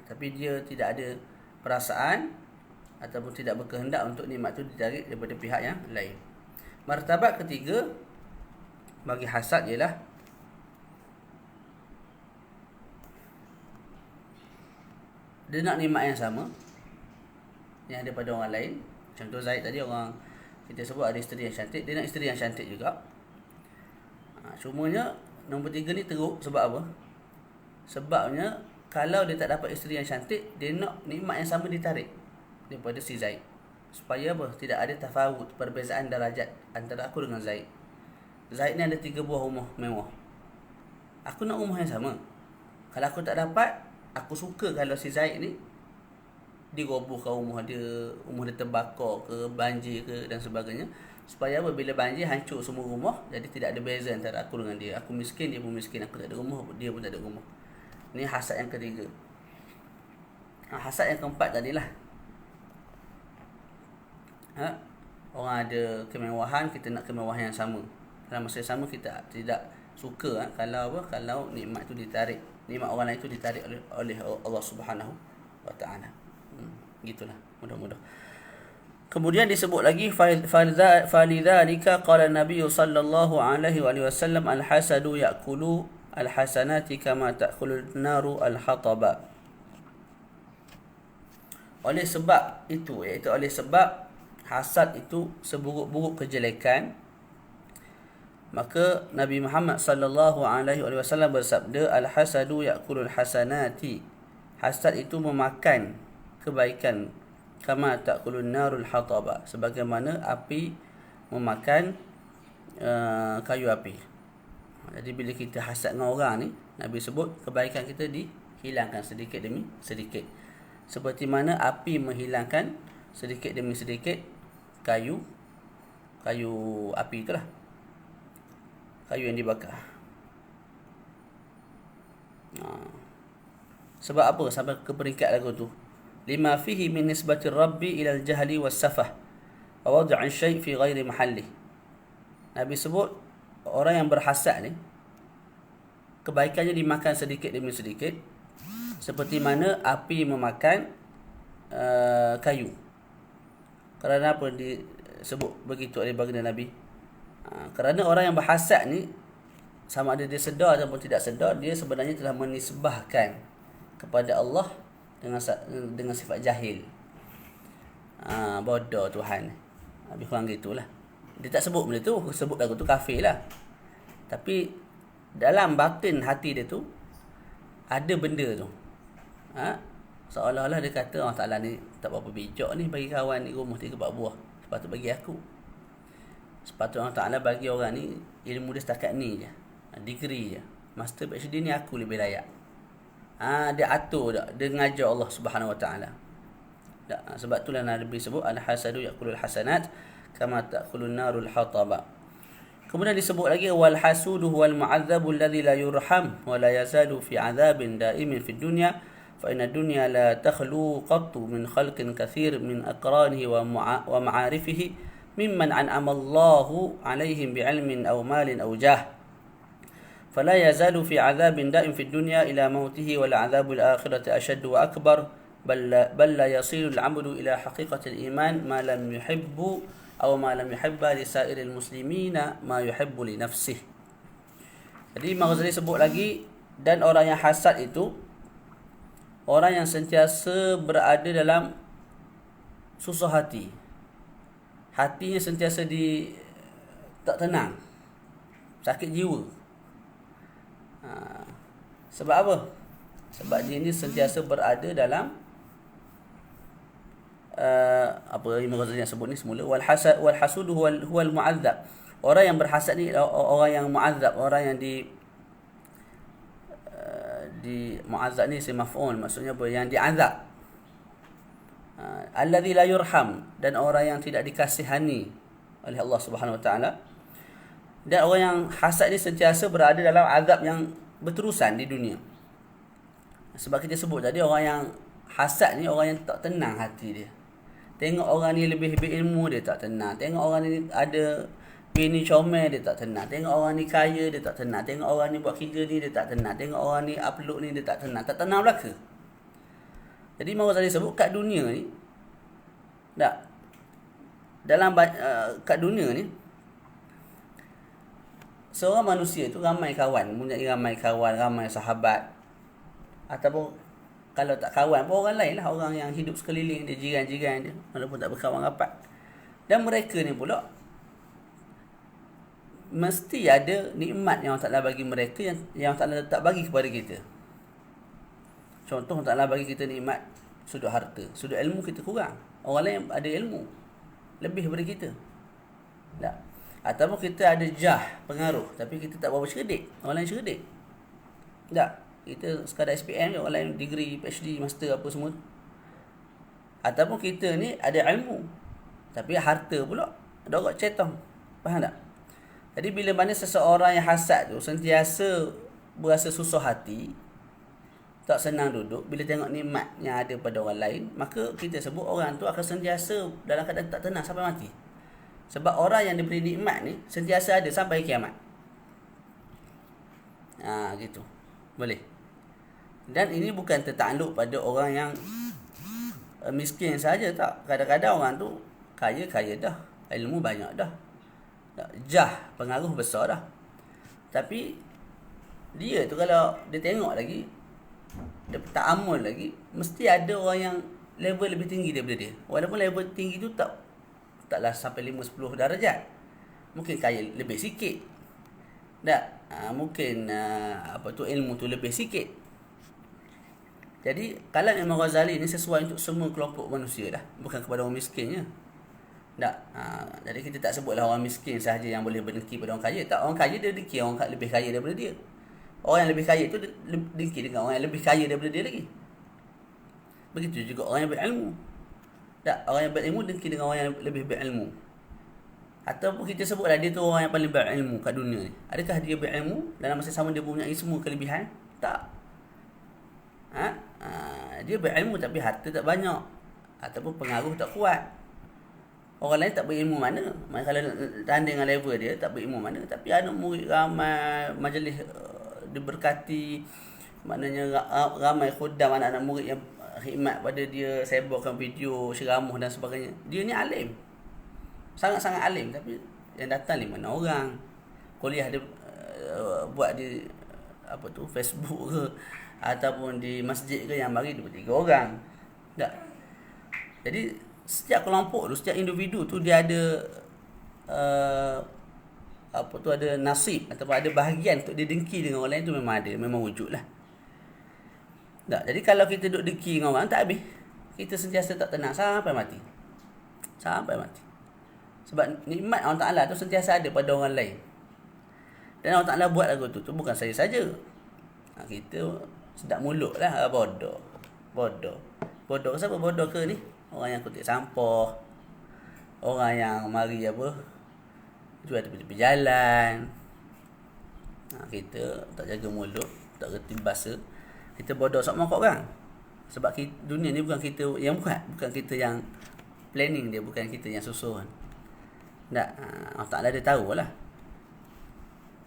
Tapi dia tidak ada perasaan ataupun tidak berkehendak untuk nikmat tu ditarik daripada pihak yang lain. Martabat ketiga bagi hasad ialah dia nak nikmat yang sama yang ada pada orang lain. Contoh Zaid tadi, orang kita sebut ada isteri yang cantik, dia nak isteri yang cantik juga. Cumanya nombor 3 ni teruk. Sebab apa? Sebabnya kalau dia tak dapat isteri yang cantik, dia nak nikmat yang sama ditarik daripada si Zaid. Supaya apa? Tidak ada tafawut, perbezaan darajat antara aku dengan Zaid. Zaid ni ada 3 buah rumah mewah, aku nak rumah yang sama. Kalau aku tak dapat, aku suka kalau si Zaid ni dirobohkan rumah dia terbakar ke, banjir ke dan sebagainya. Supaya apa? Bila banjir, hancur semua rumah, jadi tidak ada beza antara aku dengan dia. Aku miskin, dia pun miskin. Aku tak ada rumah, dia pun tak ada rumah. Ni hasad yang ketiga. Hasad yang keempat tadilah, orang ada kemewahan, kita nak kemewahan yang sama. Dalam masa sama, kita tidak suka kalau nikmat tu ditarik, nikmat orang lain tu ditarik oleh Allah Subhanahu wa taala. Gitulah, mudah-mudah. Kemudian disebut lagi, falidzalika qala Nabi sallallahu alaihi wasallam, al-hasadu ya'kulu al-hasanati kama ta'kulun naru al-hataba. Oleh sebab itu, iaitu oleh sebab hasad itu seburuk-buruk kejelekan, maka Nabi Muhammad sallallahu alaihi wasallam bersabda, al-hasadu ya'kulul hasanati. Hasad itu memakan kebaikan, kama ta'kulun narul hataba, sebagaimana api memakan kayu api. Jadi bila kita hasad dengan orang ni, Nabi sebut kebaikan kita dihilangkan sedikit demi sedikit, seperti mana api menghilangkan sedikit demi sedikit kayu api itulah, kayu yang dibakar. Sebab apa sampai ke peringkat lagu tu? Lima fihi min nisbati rabbi ila al-jahli was-safah wa wad'i syai' fi ghairi mahalli. Nabi sebut orang yang berhasad ni kebaikannya dimakan sedikit demi sedikit, seperti mana api memakan kayu. Kerana apa disebut begitu oleh baginda Nabi? Kerana orang yang berhasad ni, sama ada dia sedar ataupun tidak sedar, dia sebenarnya telah menisbahkan kepada Allah dengan sifat jahil. Bodoh Tuhan. Lebih kurang gitulah. Dia tak sebut benda tu, sebut lagu tu kafir lah. Tapi dalam batin hati dia tu ada benda tu. Seolah-olah dia kata Allah Ta'ala ni tak berapa bijak ni bagi kawan ni rumah 3-4 buah. Sepatut bagi aku. Sepatutnya Allah Ta'ala bagi orang ni ilmu dia setakat ni je, degree je, master PhD ni aku lebih layak. Dia atur tak, dia ngajar Allah Subhanahu Wa Ta'ala. Sebab itulah Nabi sebut al-hasadu ya'kulul hasanat kama ta'kulun narul hataba. Kemudian disebut lagi wal hasudu wal mu'adzabu alladhi la yurham wa la yazalu fi 'adzabin da'imin fid dunya fa inna dunya la takhlu qattu min khalqin katsir min aqranihi wa ma'arifihi mimman an'ama Allahu 'alaihim bi'ilmin aw malin aw jah fala yazalu fi 'adzabin da'im fid dunya ila mautihi wal 'adzabul akhirati ashaddu wa akbar bal la yasilu al-'abdu ila haqiqatil iman ma lam yuhibbu aw ma lam yuhibba li sa'iril muslimina ma yuhibbu li nafsihi. Jadi Imam Ghazali sebut lagi, dan orang yang hasad itu orang yang sentiasa berada dalam susah hati. Hatinya sentiasa tak tenang, sakit jiwa. Sebab apa? Sebab dia ni sentiasa berada dalam apa Imam Ghazali yang sebut ni semula, wal hasudu huwal mu'adzab. Orang yang berhasad ni orang yang mu'adzab, orang yang di mu'adzab ni isim maf'ul, maksudnya apa? Yang diazab. Alladzi la yurham, dan orang yang tidak dikasihani oleh Allah Subhanahu Wa Ta'ala. Dan orang yang hasad ni sentiasa berada dalam azab yang berterusan di dunia. Sebab kita sebut tadi, orang yang hasad ni orang yang tak tenang hati dia. Tengok orang ni lebih berilmu, dia tak tenang. Tengok orang ni ada bini comel, dia tak tenang. Tengok orang ni kaya, dia tak tenang. Tengok orang ni buat kerja ni, dia tak tenang. Tengok orang ni upload ni, dia tak tenang. Tak tenang belaka. Jadi Imam Ghazali sebut kat dunia ni, kat dunia ni, seorang manusia tu ramai kawan, mempunyai ramai kawan, ramai sahabat, ataupun kalau tak kawan pun orang lain lah, orang yang hidup sekeliling dia, jiran-jiran dia, walaupun tak berkawan rapat. Dan mereka ni pula mesti ada nikmat yang Allah Ta'ala bagi mereka yang Allah Ta'ala tak bagi kepada kita. Contoh, Allah Ta'ala bagi kita nikmat sudut harta, sudut ilmu kita kurang. Orang lain ada ilmu lebih daripada kita. Tak? Ataupun kita ada jah, pengaruh, tapi kita tak berapa cerdik. Orang lain cerdik. Tak? Kita sekadar SPM je, orang lain degree, PhD, master apa semua. Ataupun kita ni ada ilmu, tapi harta pula dorok cetong. Faham tak? Jadi bila mana seseorang yang hasad tu sentiasa berasa susah hati, tak senang duduk, bila tengok nikmat yang ada pada orang lain, maka kita sebut orang tu akan sentiasa dalam keadaan tak tenang sampai mati. Sebab orang yang diberi nikmat ni sentiasa ada sampai kiamat. Gitu. Boleh. Dan ini bukan tertakluk pada orang yang miskin saja, tak. Kadang-kadang orang tu kaya dah, ilmu banyak dah, jah, pengaruh besar dah, tapi dia tu kalau dia tengok lagi, dia ta'amul lagi, mesti ada orang yang level lebih tinggi daripada dia. Walaupun level tinggi tu tak taklah sampai 5-10 darjat. Mungkin kaya lebih sikit. Tak? Mungkin ilmu tu lebih sikit. Jadi kalam Imam Ghazali ni sesuai untuk semua kelompok manusia dah, bukan kepada orang miskinnya. Tak? Jadi kita tak sebutlah orang miskin sahaja yang boleh berdengki pada orang kaya. Tak, orang kaya dia dengki orang lebih kaya daripada dia. Orang yang lebih kaya tu dengki dengan orang yang lebih kaya daripada dia lagi. Begitu juga orang yang berilmu. Tak, orang yang berilmu dengki dengan orang yang lebih berilmu. Ataupun kita sebutlah dia tu orang yang paling berilmu kat dunia ni. Adakah dia berilmu dalam masa sama dia mempunyai semua kelebihan? Tak. Dia berilmu tapi harta tak banyak, ataupun pengaruh tak kuat. Orang lain tak berilmu mana? Kalau tanding dengan level dia, tak berilmu mana? Tapi anak murid ramai, majlis diberkati, maknanya ramai khuddam anak-anak murid yang khidmat pada dia, sebarkan video, ceramah dan sebagainya. Dia ni alim, sangat-sangat alim, tapi yang datang 5 orang. Kuliah dia buat di Facebook ke ataupun di masjid ke, yang mari 2-3 orang. Tak. Jadi setiap kelompok tu, setiap individu tu dia ada ada nasib ataupun ada bahagian untuk dia dengki dengan orang lain tu, memang ada, memang wujud lah. Tak. Jadi kalau kita duduk dengki dengan orang, tak habis. Kita sentiasa tak tenang sampai mati. Sampai mati. Sebab nikmat Allah Ta'ala tu sentiasa ada pada orang lain. Dan Allah Ta'ala buat lagu tu bukan saya saja. Kita sedap mulut lah. Bodoh. Bodoh siapa bodoh ke ni? Orang yang kutip sampah, orang yang mari jual tepi-tepi jalan. Kita tak jaga mulut, tak reti bahasa. Kita bodoh sama kau orang. Sebab dunia ni bukan kita yang buat, bukan kita yang planning dia, bukan kita yang susun. Tak, Allah Ta'ala dia tahulah.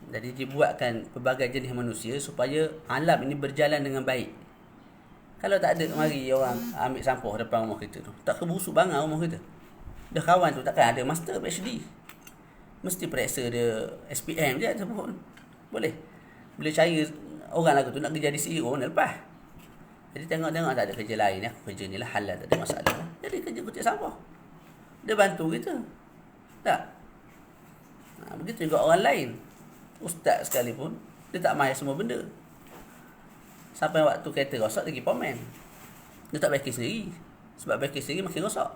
Jadi dibuatkan pelbagai jenis manusia supaya alam ini berjalan dengan baik. Kalau tak ada, mari orang ambil sampah depan rumah kita tu, tak kebusuk bangang rumah kita. Dah kawan tu takkan ada master PhD, mesti periksa dia SPM je ataupun boleh cari orang lagu tu nak kerja di CEO ni lepas. Jadi tengok-tengok tak ada kerja lain, kerja ni lah halal, tak ada masalah. Jadi kerja kutip sampah, dia bantu kita. Tak. Begitu juga orang lain. Ustaz sekalipun, dia tak mahir semua benda. Sampai waktu kereta rosak, dia pergi pomen. Dia tak baikin sendiri. Sebab baikin sendiri makin rosak.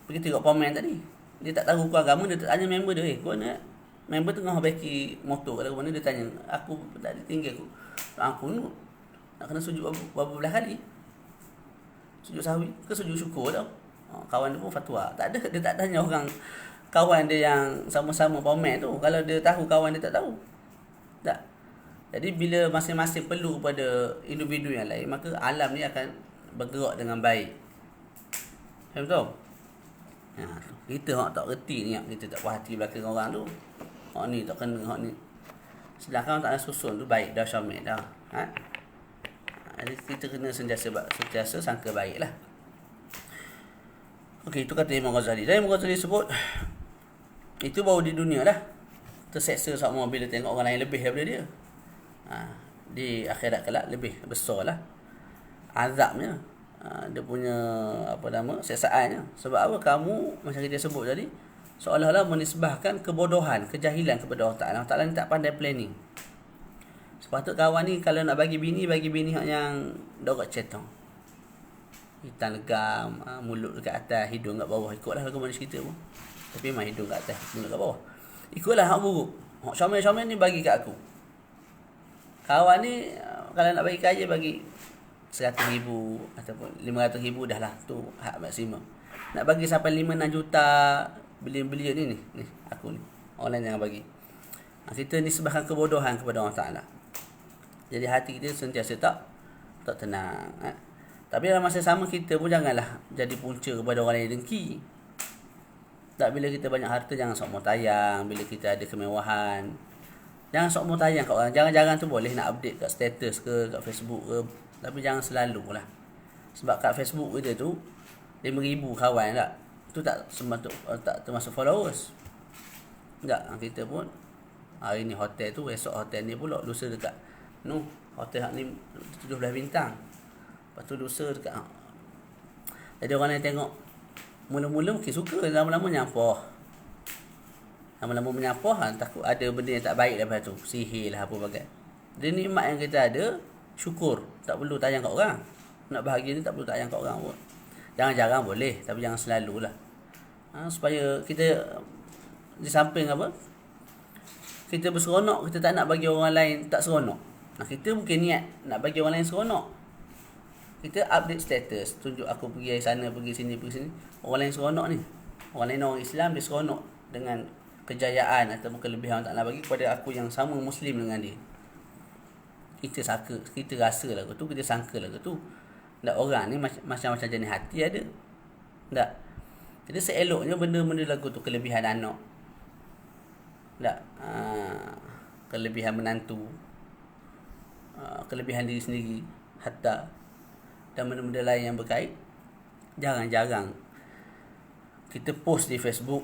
Begitu juga pomen tadi. Dia tak tahu hukum agama, dia tak tanya member dia. Kau nak member tengah baiki motor kat mana, dia tanya, aku tak tinggal aku ni nak kena sujud berapa belas kali? Sujud sahwi ke sujud syukur tau. Kawan dia pun fatwa. Tak ada, dia tak tanya orang kawan dia yang sama-sama pomen tu. Kalau dia tahu, kawan dia tak tahu. Tak. Jadi bila masing-masing perlu kepada individu yang lain, maka alam ni akan bergerak dengan baik. Faham tak? Kita tak reti ni, kita tak puas hati belakang orang tu. Hak ni tak kena, hak ni. Sedangkan tak ada susun tu baik dah, syamil dah. Jadi kita kena sentiasa sangka baik lah. Okey, itu kata Imam Ghazali. Dan Imam Ghazali sebut, itu baru di dunia lah. Terseksa sama bila tengok orang lain lebih daripada dia. Di akhirat kelak lebih besar lah azabnya, dia punya seksaannya. Sebab apa? Kamu, macam kita sebut tadi, seolah-olah menisbahkan kebodohan, kejahilan kepada Allah Ta'ala. Allah Ta'ala ni tak pandai planning. Sepatut kawan ni kalau nak bagi bini yang dorak cetong, hitam legam, mulut dekat atas, hidung kat bawah. Ikutlah lagu mana cerita pun. Tapi memang hidung kat atas, mulut kat bawah. Ikutlah hak buruk. Hak syamil-syamil ni bagi kat aku. Kawan ni kalau nak bagi kaya, bagi 100,000 ataupun 500,000 dah lah. Tu hak maksimum. Nak bagi sampai 5-6 juta, bilion-bilion ni aku ni. Orang lain jangan bagi. Kita nisbahkan kebodohan kepada Allah Ta'ala. Jadi hati kita sentiasa tak tenang. Tapi dalam masa sama kita pun janganlah jadi punca kepada orang lain dengki. Tak, bila kita banyak harta jangan sok mau tayang. Bila kita ada kemewahan, jangan sok mau tayang kat orang. Jangan-jangan tu boleh nak update kat status ke, kat Facebook ke. Tapi jangan selalu lah. Sebab kat Facebook kita tu 5,000 kawan tak. Tu tak termasuk followers. Tak, kita pun hari ni hotel tu, esok hotel ni pula, lusa dekat hotel hak ni 17 bintang. Lepas tu lusa dekat. Jadi orang lain tengok Mula-mula mungkin suka, lama-lama menyampah. Lama-lama menyampah, takut ada benda yang tak baik lepas tu. Sihir lah, apa bagai. Dia nikmat yang kita ada, syukur. Tak perlu tayang kat orang. Nak bahagia ni tak perlu tayang kat orang pun. Jangan-jarang boleh, tapi jangan selalu lah. Supaya kita di samping apa, kita berseronok, kita tak nak bagi orang lain tak seronok. Kita mungkin niat nak bagi orang lain seronok. Kita update status, tunjuk aku pergi sana, pergi sini. Orang lain seronok ni. Orang lain, orang Islam, dia seronok dengan kejayaan atau kelebihan Allah Ta'ala bagi kepada aku yang sama Muslim dengan dia. Kita rasa lagu tu, kita sangka lagu tu. Tak, orang ni macam-macam jenis hati ada. Tak. Jadi seeloknya benda-benda lagu tu, kelebihan anak. Tak. Kelebihan menantu. Kelebihan diri sendiri. Hatta. Dan benda-benda lain yang berkait. Jarang-jarang kita post di Facebook.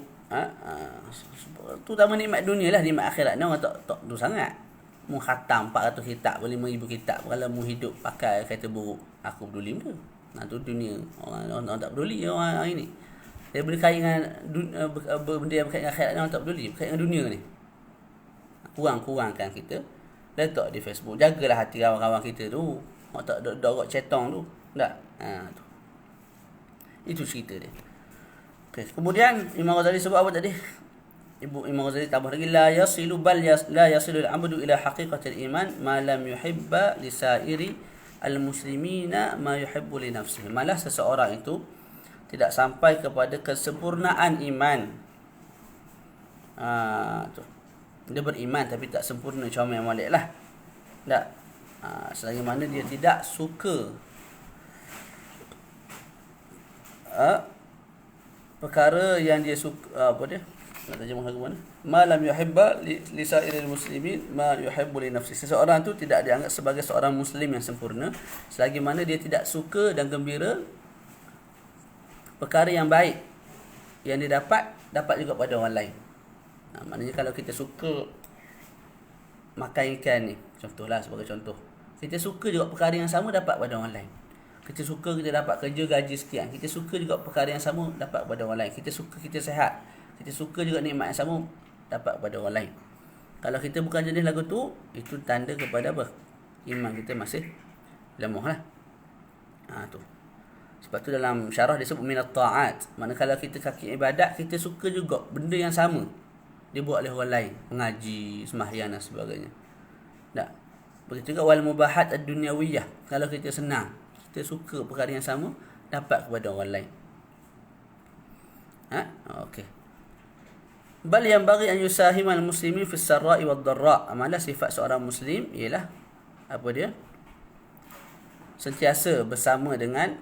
Terutama nikmat dunia lah, nikmat akhirat ni orang tak tu sangat. Mu khatam 400 kitab, 5,000 kitab. Kalau mu hidup pakai kata buruk, aku peduli ke? Tu dunia. Orang tak peduli orang ini. Dia berkait dengan benda yang berkait dengan akhirat ni, orang tak peduli. Berkait dengan dunia ni. Kurang-kurangkan kita letak di Facebook. Jagalah hati kawan-kawan kita tu. Orang tak dorok cetong tu. Tak? Tu. Itu cerita dia. Okay. Kemudian Imam Ghazali sebut apa tadi? Imam Ghazali tambah lagi, la yasilu al-'abdu ila haqiqatil iman ma lam yuhibba li sa'iri al-muslimina ma yuhibbu li nafsihi. Malah seseorang itu tidak sampai kepada kesempurnaan iman. Tu. Dia beriman tapi tak sempurna, comel molek lah. Tak. Selagi mana dia tidak suka perkara yang dia suka, apa dia? Nak terjemah lagu mana? Ma lam yuhibba li sa'iril muslimin ma yuhibbu li nafsi. Seseorang tu tidak dianggap sebagai seorang muslim yang sempurna selagi mana dia tidak suka dan gembira perkara yang baik yang dia dapat juga pada orang lain. Maknanya kalau kita suka makan ikan ni, contohlah sebagai contoh, kita suka juga perkara yang sama dapat pada orang lain. Kita suka kita dapat kerja gaji sekian, kita suka juga perkara yang sama dapat pada orang lain. Kita suka kita sihat, kita suka juga nikmat yang sama dapat pada orang lain. Kalau kita bukan jenis lagu tu, itu tanda kepada apa? Iman kita masih lemah lah. Tu. Sebab tu dalam syarah dia sebut minat ta'at. Mana kalau kita kaki ibadat, kita suka juga benda yang sama dia buat oleh orang lain, mengaji, sembahyang dan sebagainya. Tak. Begitu juga wal mubahat ad-dunyawiyah. Kalau kita senang, kita suka perkara yang sama dapat kepada orang lain. Okey. Bal yang bagi an yusahimal muslimin fi sarra'i wad dharra. Amalah sifat seorang muslim ialah apa dia? Sentiasa bersama dengan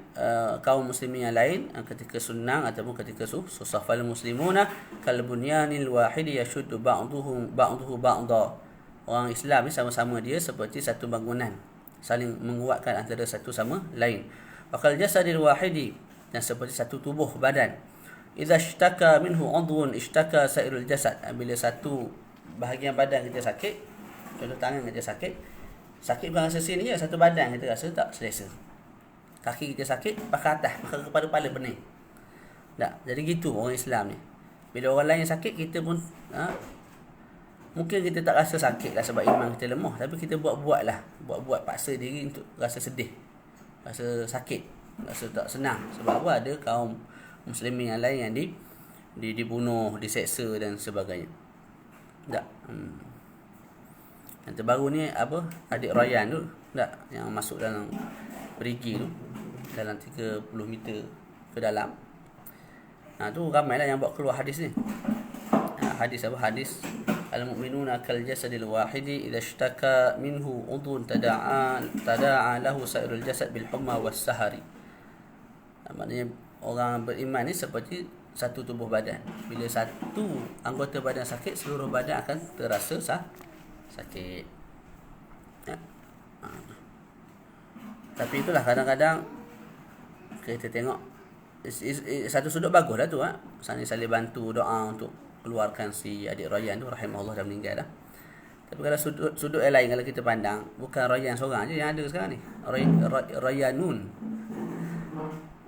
kaum muslimin yang lain ketika senang ataupun ketika susah. Fal muslimuna kal bunyanil wahid yashuddu ba'duhu ba'dha. Orang Islam ni sama-sama dia seperti satu bangunan, saling menguatkan antara satu sama lain. Bakal jasadil wahidi, dan seperti satu tubuh badan. Idza ishtaka minhu 'udhun ishtaka sa'irul jasad. Bila satu bahagian badan kita sakit, contoh tangan kita sakit bukan rasa sini je, satu badan kita rasa tak selesa. Kaki kita sakit, pakai atas, pakai kepala pening. Tak, jadi gitu orang Islam ni. Bila orang lain sakit, kita pun mungkin kita tak rasa sakit lah sebab iman kita lemah, tapi kita buat paksa diri untuk rasa sedih, rasa sakit, rasa tak senang. Sebab apa? Ada kaum muslimin yang lain yang dibunuh, diseksa dan sebagainya. Tak. Yang terbaru ni apa? Adik Rayyan tu, tak, yang masuk dalam perigi tu, dalam 30 meter ke dalam. Tu ramailah yang bawa keluar hadis ni. Hadis apa? Hadis al-mu'minuna kal jasadil wahidi idza ishtaka minhu udhun tada'a lahu sa'irul jasad bil humma was sahari. Maknanya orang beriman ni seperti satu tubuh badan. Bila satu anggota badan sakit, seluruh badan akan terasa sakit. Tapi itulah kadang-kadang kita tengok satu sudut bagus lah tu, saling bantu doa untuk keluarkan si adik Rayyan tu, rahimahullah, dah meninggal dah. Tapi kalau sudut yang lain, kalau kita pandang, bukan Rayyan seorang je yang ada sekarang ni, Rayyanun.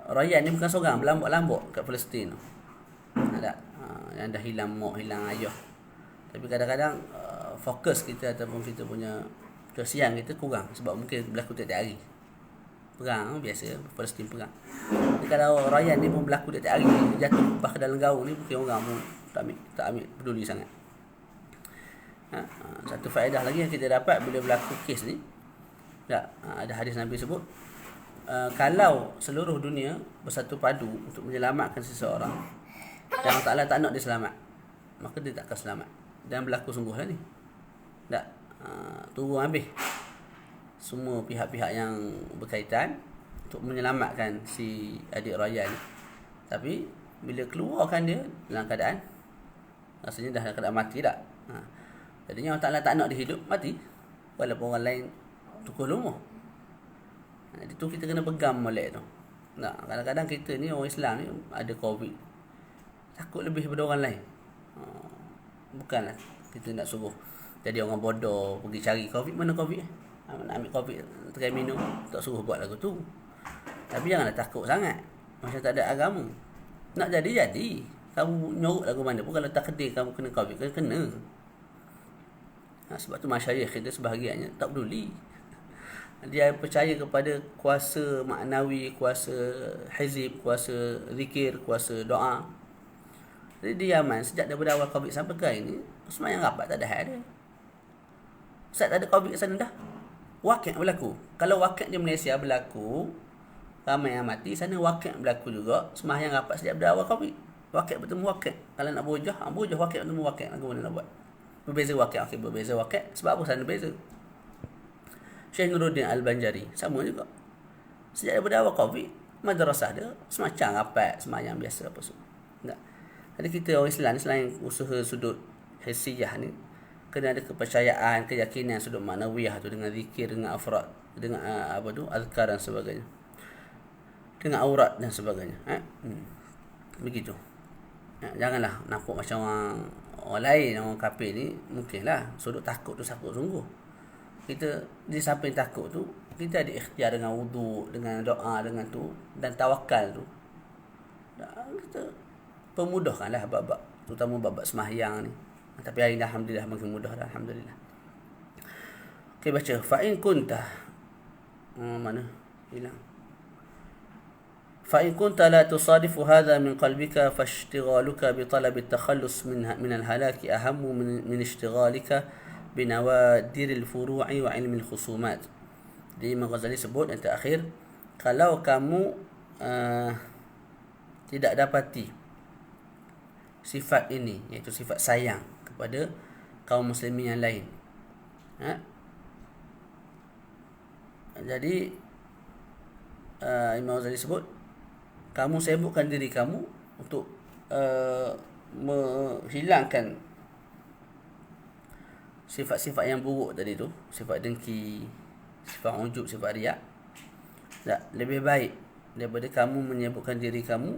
Rayyan ni bukan seorang berlambak-lambak kat Palestin tu. Tak? Yang dah hilang mak, hilang ayah. Tapi kadang-kadang fokus kita ataupun kita punya kesian kita kurang sebab mungkin berlaku tiap-tiap hari. Perang biasa, Palestin perang. Jadi kalau Rayyan ni pun berlaku tiap-tiap hari, jatuh ke dalam gaung ni, mungkin orang pun tak ambil peduli sangat. Satu faedah lagi yang kita dapat bila berlaku kes ni, ada hadis Nabi sebut, kalau seluruh dunia bersatu padu untuk menyelamatkan seseorang dan Allah Ta'ala tak nak dia selamat, maka dia tak akan selamat. Dan berlaku sungguh lah ni. Turun habis semua pihak-pihak yang berkaitan untuk menyelamatkan si adik Rayyan ni. Tapi bila keluarkan dia dalam keadaan rasanya dah dalam keadaan mati tak. Jadinya Allah Ta'ala tak nak dia hidup, mati. Walaupun orang lain tukul lumah. Jadi tu kita kena pegang molek tu. Kadang-kadang kita ni orang Islam ni ada COVID, takut lebih daripada orang lain. Bukanlah kita nak suruh jadi orang bodoh pergi cari COVID. Mana COVID? Nak ambil COVID try minum, tak suruh buat lagu tu. Tapi janganlah takut sangat macam tak ada agama. Nak jadi kamu nyorok lagu mana pun, kalau tak kedai kamu kena COVID, kena. Sebab tu masyayikh kita sebahagiannya tak peduli. Dia percaya kepada kuasa maknawi, kuasa hizib, kuasa zikir, kuasa doa. Jadi di Yaman sejak daripada awal COVID sampai ke hari ni, semayang rapat tak ada hal dia. Ustaz tak ada COVID kat sana dah. Wakil berlaku. Kalau wakil di Malaysia berlaku, ramai yang mati, sana wakil berlaku juga. Semayang rapat sejak daripada awal COVID. Wakil bertemu wakil. Kalau nak berhujah wakil bertemu wakil. Lagu mana nak buat? Berbeza wakil. Berbeza wakil. Sebab apa sana beza? Syekh Nuruddin Al-Banjari sama juga. Sejak daripada awal COVID, madrasah dia semacam rapat, semayang biasa apa semua. Tak. Jadi kita orang Islam selain usaha sudut hissiyah ni, kena ada kepercayaan, keyakinan sudut maknawiyah tu dengan zikir, dengan afrad, dengan azkar dan sebagainya. Dengan aurat dan sebagainya. Begitu. Janganlah nampak macam orang lain, orang kafir ni, mungkinlah sudut takut tu takut sungguh. Kita di samping takut tu, kita ada ikhtiar dengan wudu, dengan doa, dengan tu, dan tawakal tu. Kita pemudahkanlah bab-bab, terutama bab-bab semahyang ni. Tapi hari ni alhamdulillah makin mudah dah, alhamdulillah. Okey, baca fa in kunta mana hilang. Fa in kunta la tusadifu hadha min qalbika fashtighaluka bi talab at-takhallus min al-halaki ahammu min ishtighalika binawadir al-furu'i wa ilmi al-khusumat. Jadi Imam Ghazali sebut yang terakhir, kalau kamu tidak dapati sifat ini, iaitu sifat sayang kepada kaum muslimin yang lain, jadi Imam Ghazali sebut, kamu sibukkan diri kamu untuk menghilangkan sifat-sifat yang buruk tadi tu, sifat dengki, sifat ujub, sifat riak. Tak, lebih baik daripada kamu menyibukkan diri kamu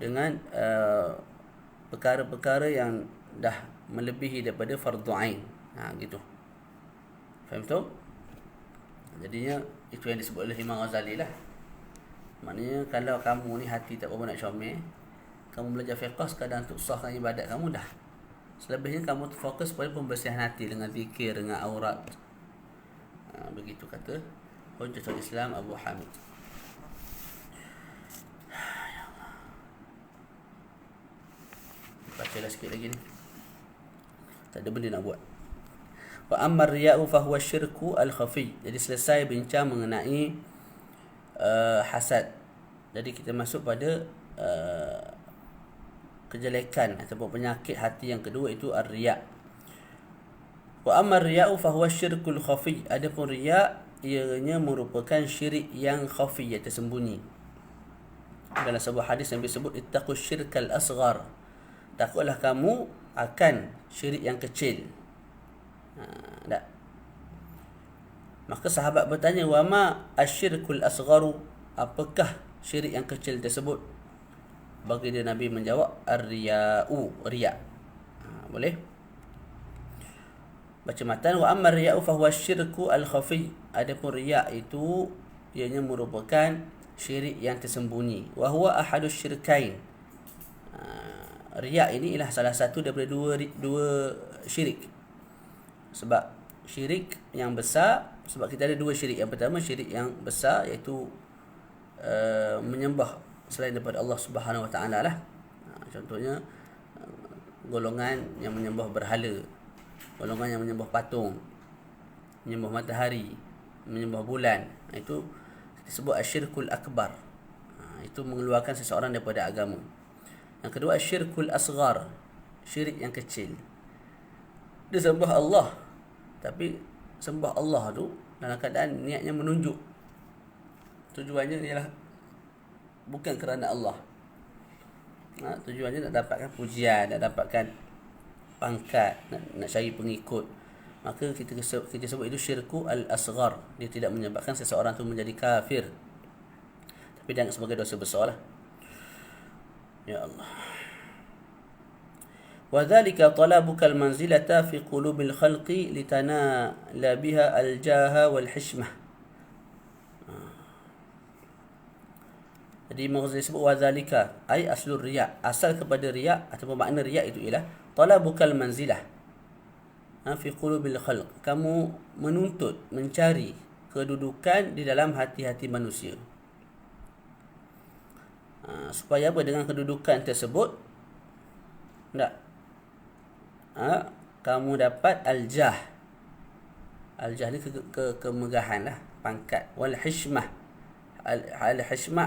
dengan perkara-perkara yang dah melebihi daripada fardu ain. Gitu. Faham tu? Jadinya itu yang disebut oleh Imam Ghazali lah. Maknanya kalau kamu ni hati tak berapa nak comel, kamu belajar fiqh sekadar untuk sahkan ibadat kamu dah. Selebihnya kamu fokus pada pembersihan hati dengan zikir, dengan aurat. Begitu kata Hujjatul Islam Abu Hamid. Bacalah sikit lagi ni. Tak ada benda nak buat. Wa amma riya'u fa huwa syirku al-khafi. Jadi selesai bincang mengenai hasad. Jadi kita masuk pada kejelekan ataupun penyakit hati yang kedua, itu ar-riya'. Wa amma riya'u fa huwa syirkul khafi. Adapun riya' ianya merupakan syirik yang khafi, yang tersembunyi. Dalam sebuah hadis Nabi sebut ittaqus syirkal asghar. Takutlah kamu akan syirik yang kecil. Tak. Maka sahabat bertanya, wa ma asyirkul asgharu? Apakah syirik yang kecil tersebut? Bagi dia Nabi menjawab, ar-riya'u, riya'. Boleh? Baca matan, wa amma riya'u fa huwa syirku al-khafi. Adapun riya' itu ianya merupakan syirik yang tersembunyi. Wa huwa ahadus syirkain. Riak ini ialah salah satu daripada dua syirik. Sebab syirik yang besar, sebab kita ada dua syirik. Yang pertama syirik yang besar, iaitu menyembah selain daripada Allah Subhanahu Wa Taala lah. Contohnya golongan yang menyembah berhala, golongan yang menyembah patung, menyembah matahari, menyembah bulan. Itu disebut asyirkul akbar. Itu mengeluarkan seseorang daripada agama. Yang kedua asyirkul asghar, syirik yang kecil. Dia sembah Allah, tapi sembah Allah tu dalam keadaan niatnya menunjuk. Tujuannya ialah bukan kerana Allah. Tujuannya nak dapatkan pujian, nak dapatkan pangkat, nak cari pengikut. Maka kita sebut itu syirku al-asghar. Dia tidak menyebabkan seseorang tu menjadi kafir, tapi dianggap sebagai dosa besar lah. Ya Allah. وذلك طلبك المنزلة في قلوب الخلق لتنال بها الجاه والحشمة. Jadi Imam sebut wadzalika ai aslur riya, asal kepada riya atau makna riya itu ialah talabukal manzilah fi qulubil khalq, kamu menuntut, mencari kedudukan di dalam hati-hati manusia. Supaya apa? Dengan kedudukan tersebut kamu dapat al-jah. Al-jah ni kemegahan lah, pangkat. Wal hishmah, al-hishmah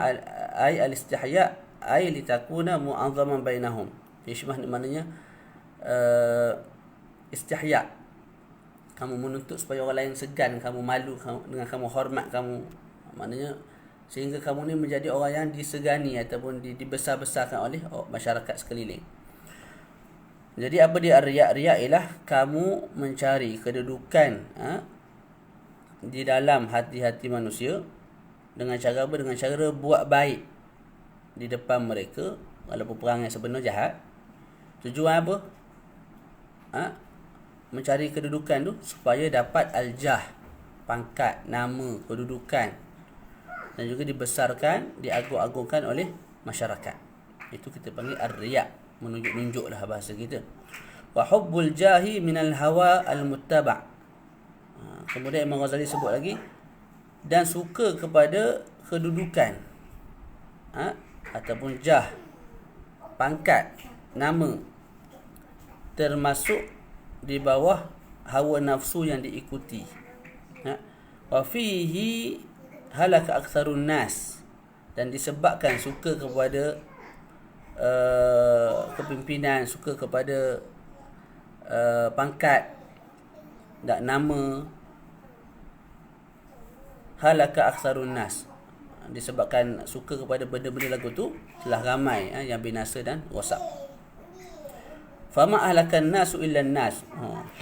ay al-istihya ay litakuna mu'azzaman bainahum. Hishmah ni maknanya istihya, kamu menuntut supaya orang lain segan, kamu malu dengan kamu hormat kamu, maknanya sehingga kamu ni menjadi orang yang disegani ataupun dibesar-besarkan oleh masyarakat sekeliling. Jadi apa dia riya? Riya ialah kamu mencari kedudukan di dalam hati-hati manusia dengan cara apa? Dengan cara buat baik di depan mereka walaupun perangai sebenar jahat. Tujuan apa? Mencari kedudukan tu supaya dapat al-jah, pangkat, nama, kedudukan, dan juga dibesarkan, diagung-agungkan oleh masyarakat. Itu kita panggil ar-riya, menunjuk-nunjuk lah bahasa kita. Wa hubbul jahi minal hawa al-muttaba'. Kemudian Imam Ghazali sebut lagi, dan suka kepada kedudukan ataupun jah, pangkat, nama, termasuk di bawah hawa nafsu yang diikuti. Wa fihi halaka aktsarun nas, dan disebabkan suka kepada kepimpinan, suka kepada pangkat dan nama, halaka aktsarun nas, disebabkan suka kepada benda-benda lagu tu, telah ramai yang binasa dan rosak. Fama ahlakan nasu illa nas.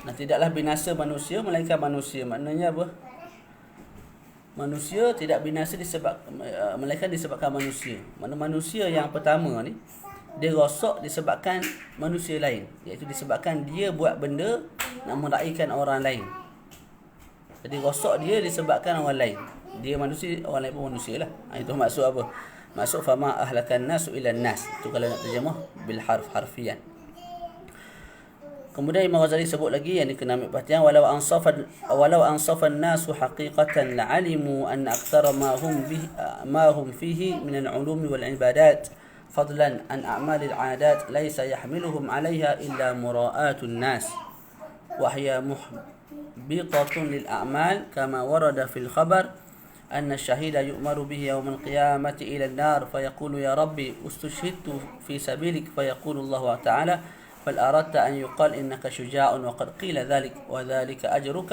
Tidaklah binasa manusia melainkan manusia. Maknanya apa? Manusia tidak binasa melainkan disebabkan manusia. Mana manusia yang pertama ni, dia rosak disebabkan manusia lain, iaitu disebabkan dia buat benda nak meraihkan orang lain. Jadi rosak dia disebabkan orang lain. Dia manusia, orang lain pun manusia lah. Itu maksud apa? Maksud fama ahlakan nasu illa nas. Itu kalau nak terjemah bil harfian. Kemudian Imam Ghazali sebut lagi yang dikena ambil perhatian, walau ansafan nasu haqiqatan la'alimu anna aktsara ma hum fihi min al-ulum wal ibadat fadlan an a'mal al-'adat laysa yahmiluhum 'alayha illa mura'atun nas wa hiya muhbitatun lil a'mal kama warada fil khabar anna ash-shahida yu'maru bihi yawm al-qiyamati ila an-nar fayaqulu ya rabbi ustushhidtu fi sabilik fayaqulu Allah ta'ala بل أردت أن يقال إنك شجاع وقد قيل ذلك وذلك أجرك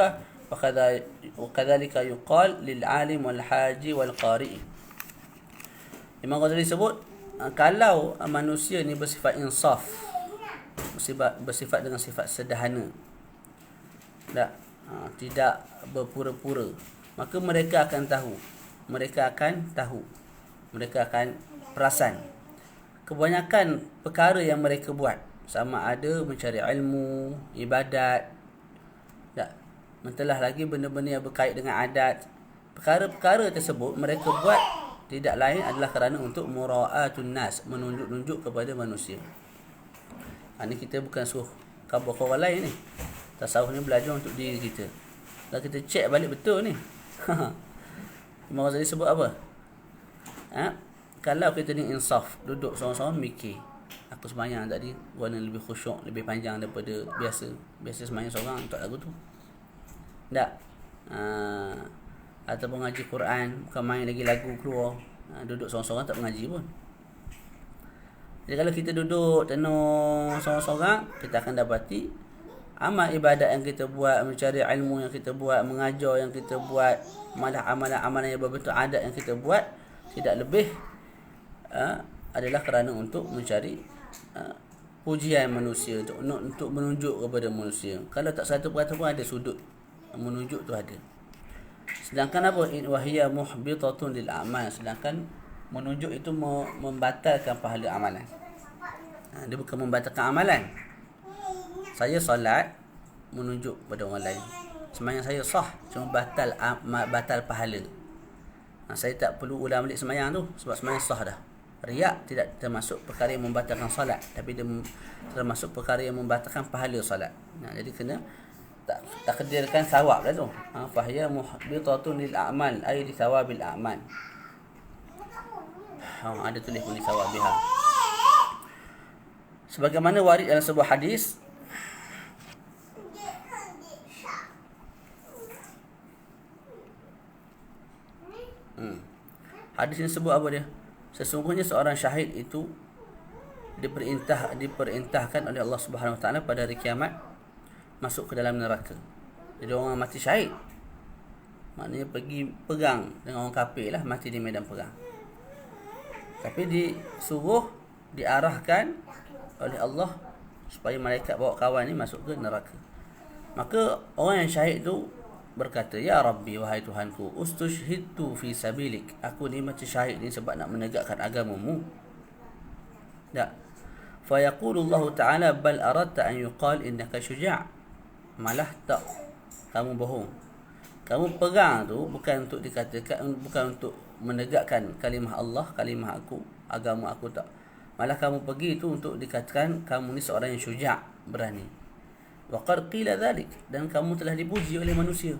وكذلك يقال للعالم والحاج والقارئ. Imam Ghazali sebut, kalau manusia ni bersifat insaf, bersifat dengan sifat sederhana, tidak berpura-pura, maka mereka akan tahu, mereka akan perasan kebanyakan perkara yang mereka buat, sama ada mencari ilmu, ibadat, mentelah lagi benda-benda yang berkait dengan adat. Perkara-perkara tersebut mereka buat tidak lain adalah kerana untuk mura'atun nas, menunjuk-nunjuk kepada manusia. Ini kita bukan suruh khabar orang lain ni. Tasawuf ni belajar untuk diri kita. Kalau kita cek balik betul ni. Imam Ghazali sebut apa? Kalau kita ni insaf, duduk seorang-seorang mikir, aku sembahyang tadi warna lebih khusyuk, lebih panjang daripada biasa. Biasa sembahyang seorang tak lagu tu. Tak. Ataupun ngaji Quran, bukan main lagi lagu keluar. Duduk seorang-seorang tak mengaji pun. Jadi kalau kita duduk tenung seorang-seorang, kita akan dapati amal ibadat yang kita buat, mencari ilmu yang kita buat, mengajar yang kita buat, malah amalan-amalan yang berbentuk adat yang kita buat, tidak lebih adalah kerana untuk mencari pujian manusia, untuk menunjuk kepada manusia. Kalau tak satu perkata pun ada sudut menunjuk tu ada. Sedangkan apa? Wahiyya muhbitatun lil a'mal. Sedangkan menunjuk itu membatalkan pahala amalan. Dia bukan membatalkan amalan. Saya solat menunjuk pada orang lain. Sembahyang saya sah, cuma batal pahala. Saya tak perlu ulang balik sembahyang tu sebab sembahyang sah dah. Riak tidak termasuk perkara yang membatalkan solat, tapi dia termasuk perkara yang membatalkan pahala solat. Jadi kena takdirkan sawab dah tu. Fahiya muhbitatun lil a'mal, ay li thawabil a'mal. Ada tulis pun li thawabiha. Sebagaimana warid dalam sebuah hadis, hadis ini sebut apa dia? Sesungguhnya seorang syahid itu diperintahkan oleh Allah Subhanahu Wa Taala pada hari kiamat masuk ke dalam neraka. Jadi orang mati syahid, maknanya pergi perang dengan orang kafir lah, mati di medan perang. Tapi disuruh, diarahkan oleh Allah supaya malaikat bawa kawan ni masuk ke neraka. Maka orang yang syahid tu berkata, ya Rabbi, wahai Tuhanku, ustushhidtu fi sabilik, aku ni mati syahid ni sebab nak menegakkan agamamu. Tak. Fa yaqulu Allah Ta'ala, bal aradta an yuqal innaka syuja'. Malah tak, kamu bohong. Kamu perang tu bukan untuk dikatakan, bukan untuk menegakkan kalimah Allah, kalimah aku, agama aku, tak. Malah kamu pergi tu untuk dikatakan kamu ni seorang yang syuja', berani. Wa qad qila dhalik, dan kamu telah dipuji oleh manusia.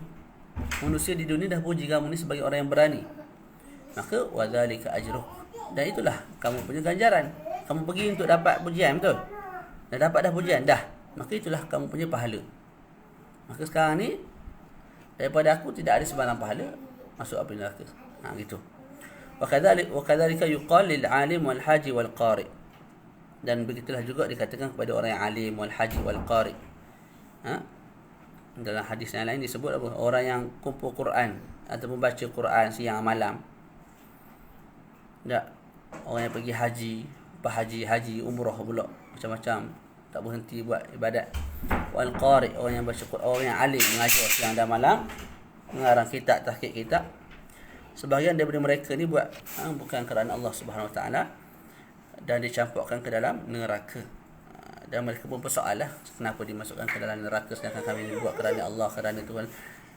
Manusia di dunia dah puji kamu ni sebagai orang yang berani. Maka wa dzalika ajruh, dan itulah kamu punya ganjaran. Kamu pergi untuk dapat pujian, betul? Dah dapat dah pujian dah, maka itulah kamu punya pahala. Maka sekarang ni daripada aku tidak ada sembarang pahala, masuk api neraka. Gitu. Wa kadzalika yuqal lil alim wal haji wal qari, dan begitulah juga dikatakan kepada orang yang alim, wal haji wal qari. Dalam hadis yang lain disebut apa? Orang yang kumpul Quran ataupun baca Quran siang malam. Tak. Orang yang pergi haji, haji umrah pula, macam-macam, tak berhenti buat ibadat. Wal qari, orang yang baca Quran, orang yang alim, mengajar siang dan malam, mengarang kitab, tahqiq kitab. Sebahagian daripada mereka ni buat bukan kerana Allah Subhanahu Wa Taala, dan dicampurkan ke dalam neraka. Dan mereka pun bersoal lah, kenapa dimasukkan ke dalam neraka sedangkan kami buat kerana Allah, kerana Tuhan.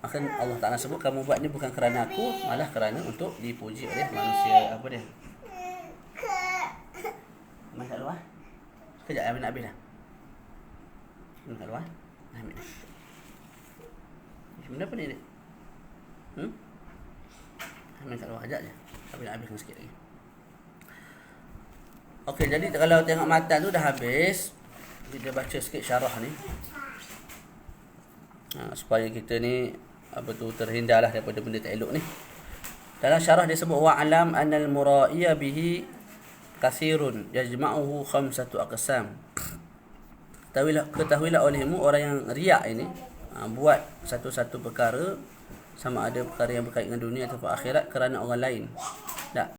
Maka Allah Ta'ala sebut, kamu buat ni bukan kerana aku, malah kerana untuk dipuji oleh manusia. Apa dia? Main kat luar. Sekejap, Amin nak habis dah. Main kat luar. Amin. Benda apa ni dia? Amin kat luar, sekejap je. Tapi nak habiskan sikit lagi. Okey, jadi kalau tengok matan tu dah habis, kita baca sikit syarah ni. Supaya kita ni terhindarlah daripada benda tak elok ni. Dalam syarah dia sebut, wa'alam anal mura'iya bihi kathirun yajma'uhu khamsatu aqsam. Ketahuilah olehmu, orang yang riak ini buat satu-satu perkara, sama ada perkara yang berkait dengan dunia atau akhirat, kerana orang lain. Tak.